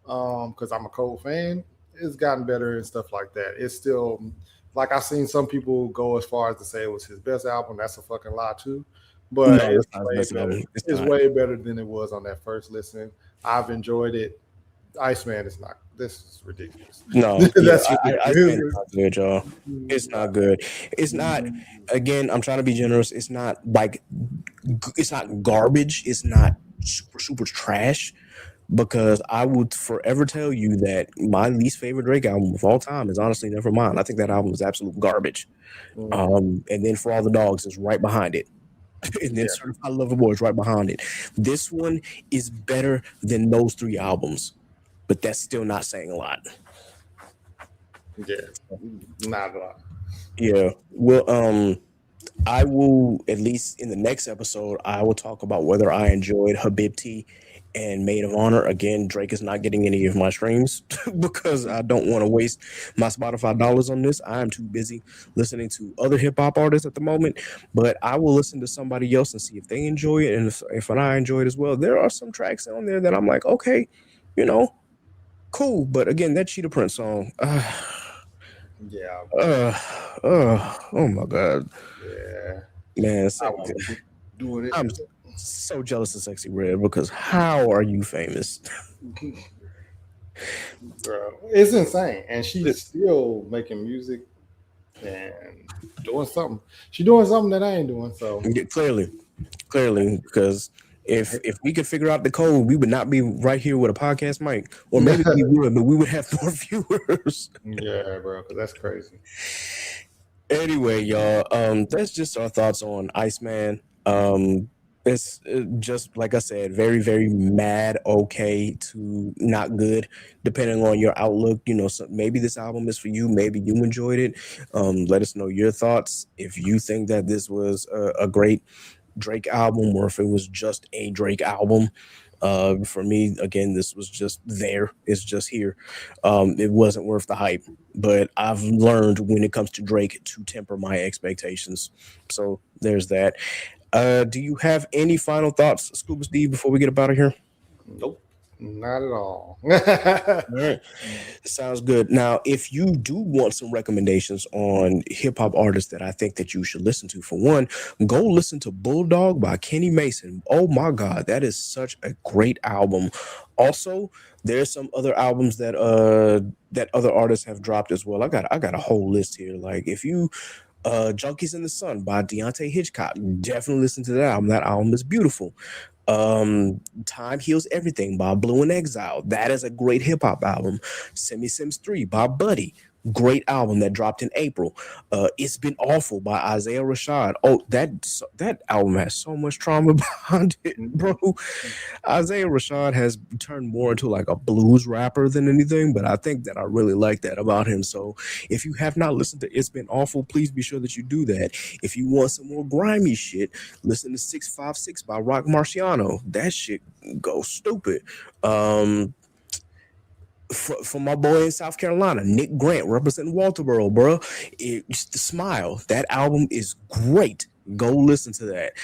because I'm a Cole fan. It's gotten better and stuff like that. It's still, like, I've seen some people go as far as to say it was his best album. That's a fucking lie too. But No, it's way better than it was on that first listen. I've enjoyed it. ICEMAN is not. This is ridiculous. No, that's ridiculous. Not good, y'all. It's not good. It's not. Again, I'm trying to be generous. It's not like it's not garbage. It's not super trash. Because I would forever tell you that my least favorite Drake album of all time is honestly Nevermind. I think that album is absolute garbage. And then For All the Dogs is right behind it. And then Certified Lover Boy is right behind it. This one is better than those 3 albums, but that's still not saying a lot. Yeah, not a lot. Yeah. Well, I will, at least in the next episode, I will talk about whether I enjoyed Habibti and Maid of Honor. Again, Drake is not getting any of my streams because I don't want to waste my Spotify dollars on this. I am too busy listening to other hip hop artists at the moment, but I will listen to somebody else and see if they enjoy it, and if I enjoy it as well. There are some tracks on there that I'm like, okay, cool. But again, that Cheetah Prince song, oh my God. Yeah. Man, doing it. I'm so jealous of Sexy Red because how are you famous? Bro, it's insane. And she's still making music and doing something. She's doing something that I ain't doing. So clearly, because if we could figure out the code, we would not be right here with a podcast mic. Or maybe we would, but we would have more viewers. Yeah, bro, because that's crazy. Anyway, y'all, that's just our thoughts on ICEMAN. It's just like I said, very, very mad, okay to not good, depending on your outlook. So maybe this album is for you. Maybe you enjoyed it. Let us know your thoughts. If you think that this was a great Drake album, or if it was just a Drake album. For me, again, this was just there. It's just here. It wasn't worth the hype, but I've learned when it comes to Drake to temper my expectations. So there's that. Do you have any final thoughts, Scuba Steve, before we get up out of here? Nope, not at all. All right. Sounds good. Now, if you do want some recommendations on hip-hop artists that I think that you should listen to, for one, go listen to Bulldog by Kenny Mason. Oh my God, that is such a great album. Also, there's some other albums that other artists have dropped as well. I got a whole list here. Like, if you Junkies in the Sun by Deontay Hitchcock, definitely listen to that album. That album is beautiful. Time Heals Everything by Blue and Exile. That is a great hip hop album. Semi Sims 3 by Buddy. Great album that dropped in April. It's Been Awful by Isaiah Rashad. Oh, that album has so much trauma behind it, bro. Isaiah Rashad has turned more into like a blues rapper than anything, but I think that I really like that about him. So if you have not listened to It's Been Awful, please be sure that you do that. If you want some more grimy shit, listen to 656 by Rock Marciano. That shit goes stupid. For my boy in South Carolina, Nick Grant representing Walterboro, bro. It's the Smile. That album is great. Go listen to that.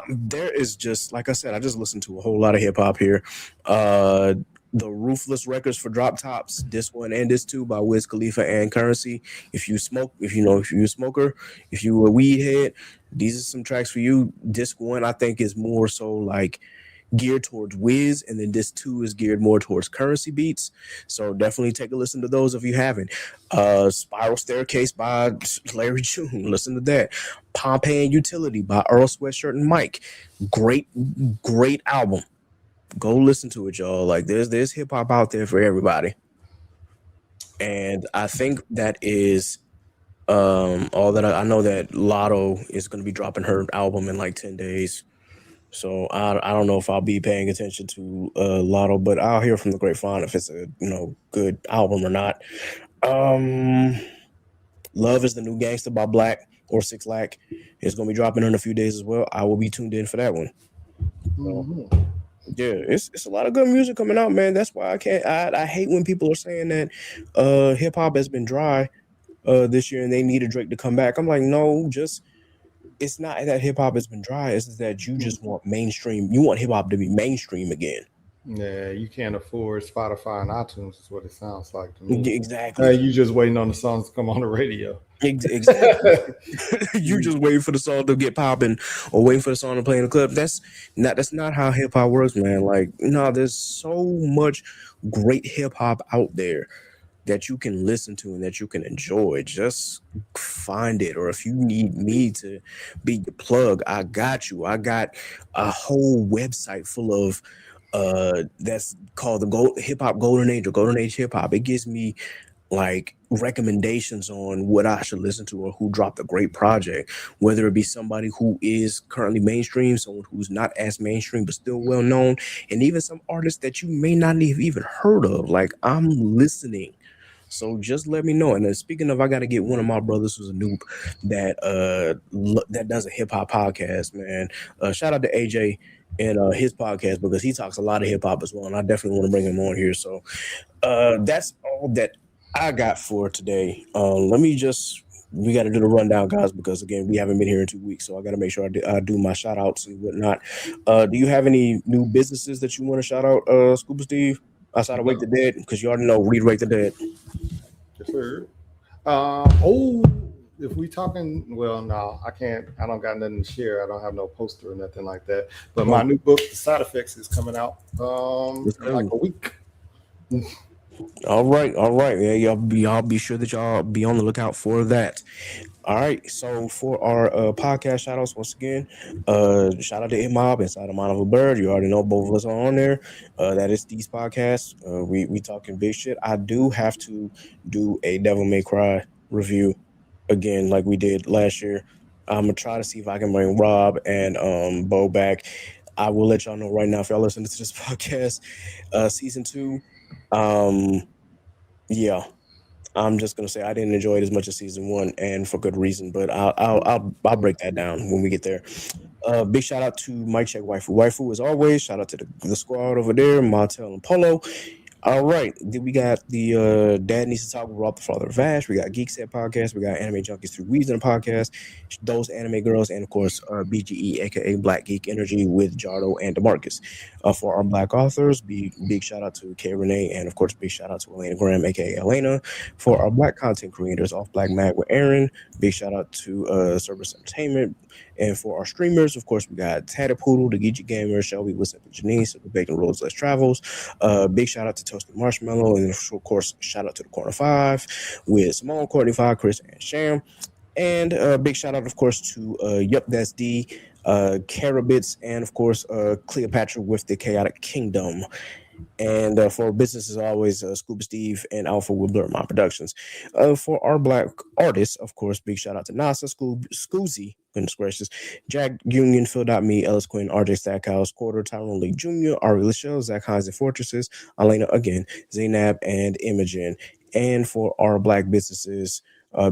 There is just like I said, I just listened to a whole lot of hip hop here. The Ruthless Records for Drop Tops, this one and this two by Wiz Khalifa and Currency. If you smoke, if you're a smoker, if you a weed head, these are some tracks for you. This one I think is more so like geared towards Wiz, and then this two is geared more towards Currency beats. So definitely take a listen to those if you haven't. Spiral Staircase by Larry June. Listen to that. Pompeii and Utility by Earl Sweatshirt and Mike. Great album. Go listen to it, y'all. Like there's hip hop out there for everybody. And I think that is all that I know that Lotto is going to be dropping her album in like 10 days. So I don't know if I'll be paying attention to Lotto, but I'll hear from the grapevine if it's a good album or not. Love is the New Gangster by Black or Six Lack is gonna be dropping in a few days as well. I will be tuned in for that one. So, yeah, it's a lot of good music coming out, man. That's why I hate when people are saying that hip hop has been dry this year and they needed Drake to come back. I'm like, no, it's not that hip hop has been dry. It's that you just want mainstream. You want hip hop to be mainstream again. Yeah, you can't afford Spotify and iTunes. Is what it sounds like to me. Exactly. You just waiting on the songs to come on the radio. Exactly. You just waiting for the song to get popping or waiting for the song to play in the club. That's not how hip hop works, man. Like, no, there's so much great hip hop out there that you can listen to and that you can enjoy. Just find it. Or if you need me to be your plug, I got you. I got a whole website full of that's called the Hip Hop Golden Age or Golden Age Hip Hop. It gives me like recommendations on what I should listen to or who dropped a great project, whether it be somebody who is currently mainstream, someone who's not as mainstream but still well known, and even some artists that you may not have even heard of. Like, I'm listening. So just let me know. And then speaking of, I got to get one of my brothers who's a noob that does a hip hop podcast, man. Shout out to AJ and his podcast, because he talks a lot of hip hop as well, and I definitely want to bring him on here. So that's all that I got for today. We got to do the rundown, guys, because again, we haven't been here in 2 weeks, so I got to make sure I do my shout outs and whatnot. Do you have any new businesses that you want to shout out, Scuba Steve, outside of Wake the Dead? Because you already know, read Wake the Dead. Yes, sir. If we talking, well, no, I can't. I don't got nothing to share. I don't have no poster or nothing like that. But my new book, The Side Effects, is coming out in like a week. All right. Yeah, y'all be sure that y'all be on the lookout for that. All right, so for our podcast shout outs, once again, shout out to IMOB inside of Mind of a Bird. You already know both of us are on there. That is Steve's podcast. We talking big shit. I do have to do a Devil May Cry review again, like we did last year. I'm gonna try to see if I can bring Rob and Bo back. I will let y'all know right now if y'all listening to this podcast. Season 2, yeah. I'm just gonna say I didn't enjoy it as much as season 1, and for good reason. But I'll break that down when we get there. Big shout out to Mike Check Waifu as always. Shout out to the squad over there, Montel and Polo. All right, then we got the Dad Needs to Talk with Rob the Father of Vash. We got Geek Set podcast. We got Anime Junkies Through Reason podcast. Those anime girls, and of course BGE, aka Black Geek Energy, with Jardo and DeMarcus. For our Black authors, big shout out to K Renee, and of course big shout out to Elena Graham, aka Elena. For our Black content creators, Off Black Mag with Aaron. Big shout out to Service Entertainment. And for our streamers, of course, we got Tatapoodle, the Geeky Gamer, Shelby, What's Up with Janice, the Bacon Rolls Less Travels. Big shout out to Toasted Marshmallow, and of course, shout out to the Corner 5 with Simone, Courtney 5, Chris, and Sham. And big shout out, of course, to Yup That's D, Carabits, and of course Cleopatra with the Chaotic Kingdom. And for business, as always, Scuba Steve and Alpha with BlerD9 Productions. For our black artists, of course, big shout out to NASA, Scoozy, goodness gracious, Jack Union, Phil.me, Ellis Quinn, RJ Stackhouse, Quarter, Tyrone Lee Jr., Ari Lachelle, Zach Hines and Fortresses, Elena again, Zainab, and Imogen. And for our black businesses,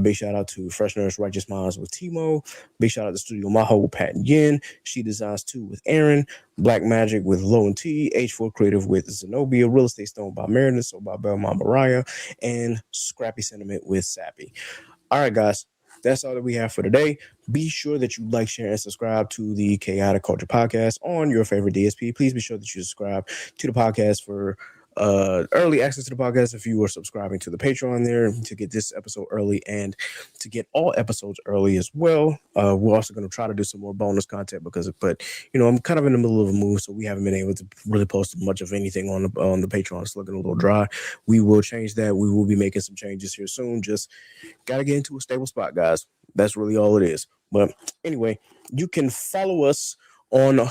big shout out to Fresh Nurse Righteous Minds with Timo. Big shout out to Studio Maho with Pat and Yin. She Designs 2 with Aaron. Black Magic with Low and T. H4 Creative with Zenobia. Real Estate Stone by Meredith. So by Belmont Mariah. And Scrappy Sentiment with Sappy. All right, guys. That's all that we have for today. Be sure that you like, share, and subscribe to the Chaotic Culture Podcast on your favorite DSP. Please be sure that you subscribe to the podcast for early access to the podcast if you are subscribing to the Patreon there to get this episode early and to get all episodes early as well. We're also going to try to do some more bonus content but I'm kind of in the middle of a move, so we haven't been able to really post much of anything on the Patreon. It's looking a little dry. We will change that. We will be making some changes here soon. Just got to get into a stable spot, guys. That's really all it is. But anyway, you can follow us on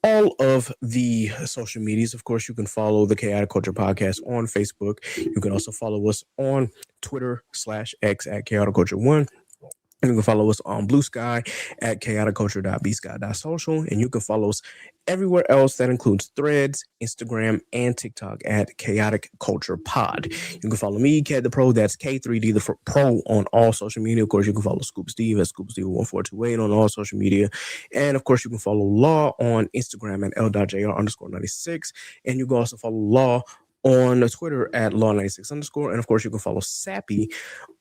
all of the social medias. Of course, you can follow the Chaotic Culture Podcast on Facebook. You can also follow us on Twitter/X at Chaotic Culture 1. And you can follow us on Blue Sky at chaoticculture.bsky.social. And you can follow us everywhere else. That includes Threads, Instagram, and TikTok at Chaotic Culture Pod. You can follow me, Ked the Pro. That's K3D the Pro on all social media. Of course, you can follow Scuba Steve at Scuba Steve 1428 on all social media. And of course, you can follow Law on Instagram at L.JR_96. And you can also follow Law on Twitter at Law96_. And of course, you can follow Sappy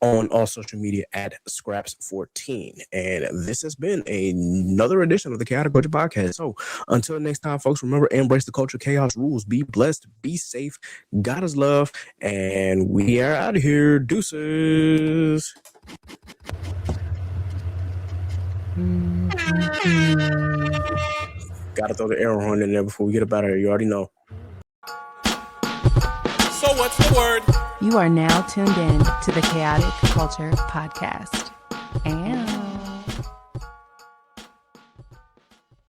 on all social media at Scraps14. And this has been another edition of the Chaotic Culture Podcast. So until next time, folks, remember, embrace the culture, chaos rules, be blessed, be safe, God is love, and we are out of here. Deuces. Gotta throw the air horn in there before we get up out of here. You already know. So what's the word? You are now tuned in to the Chaotic Culture Podcast. And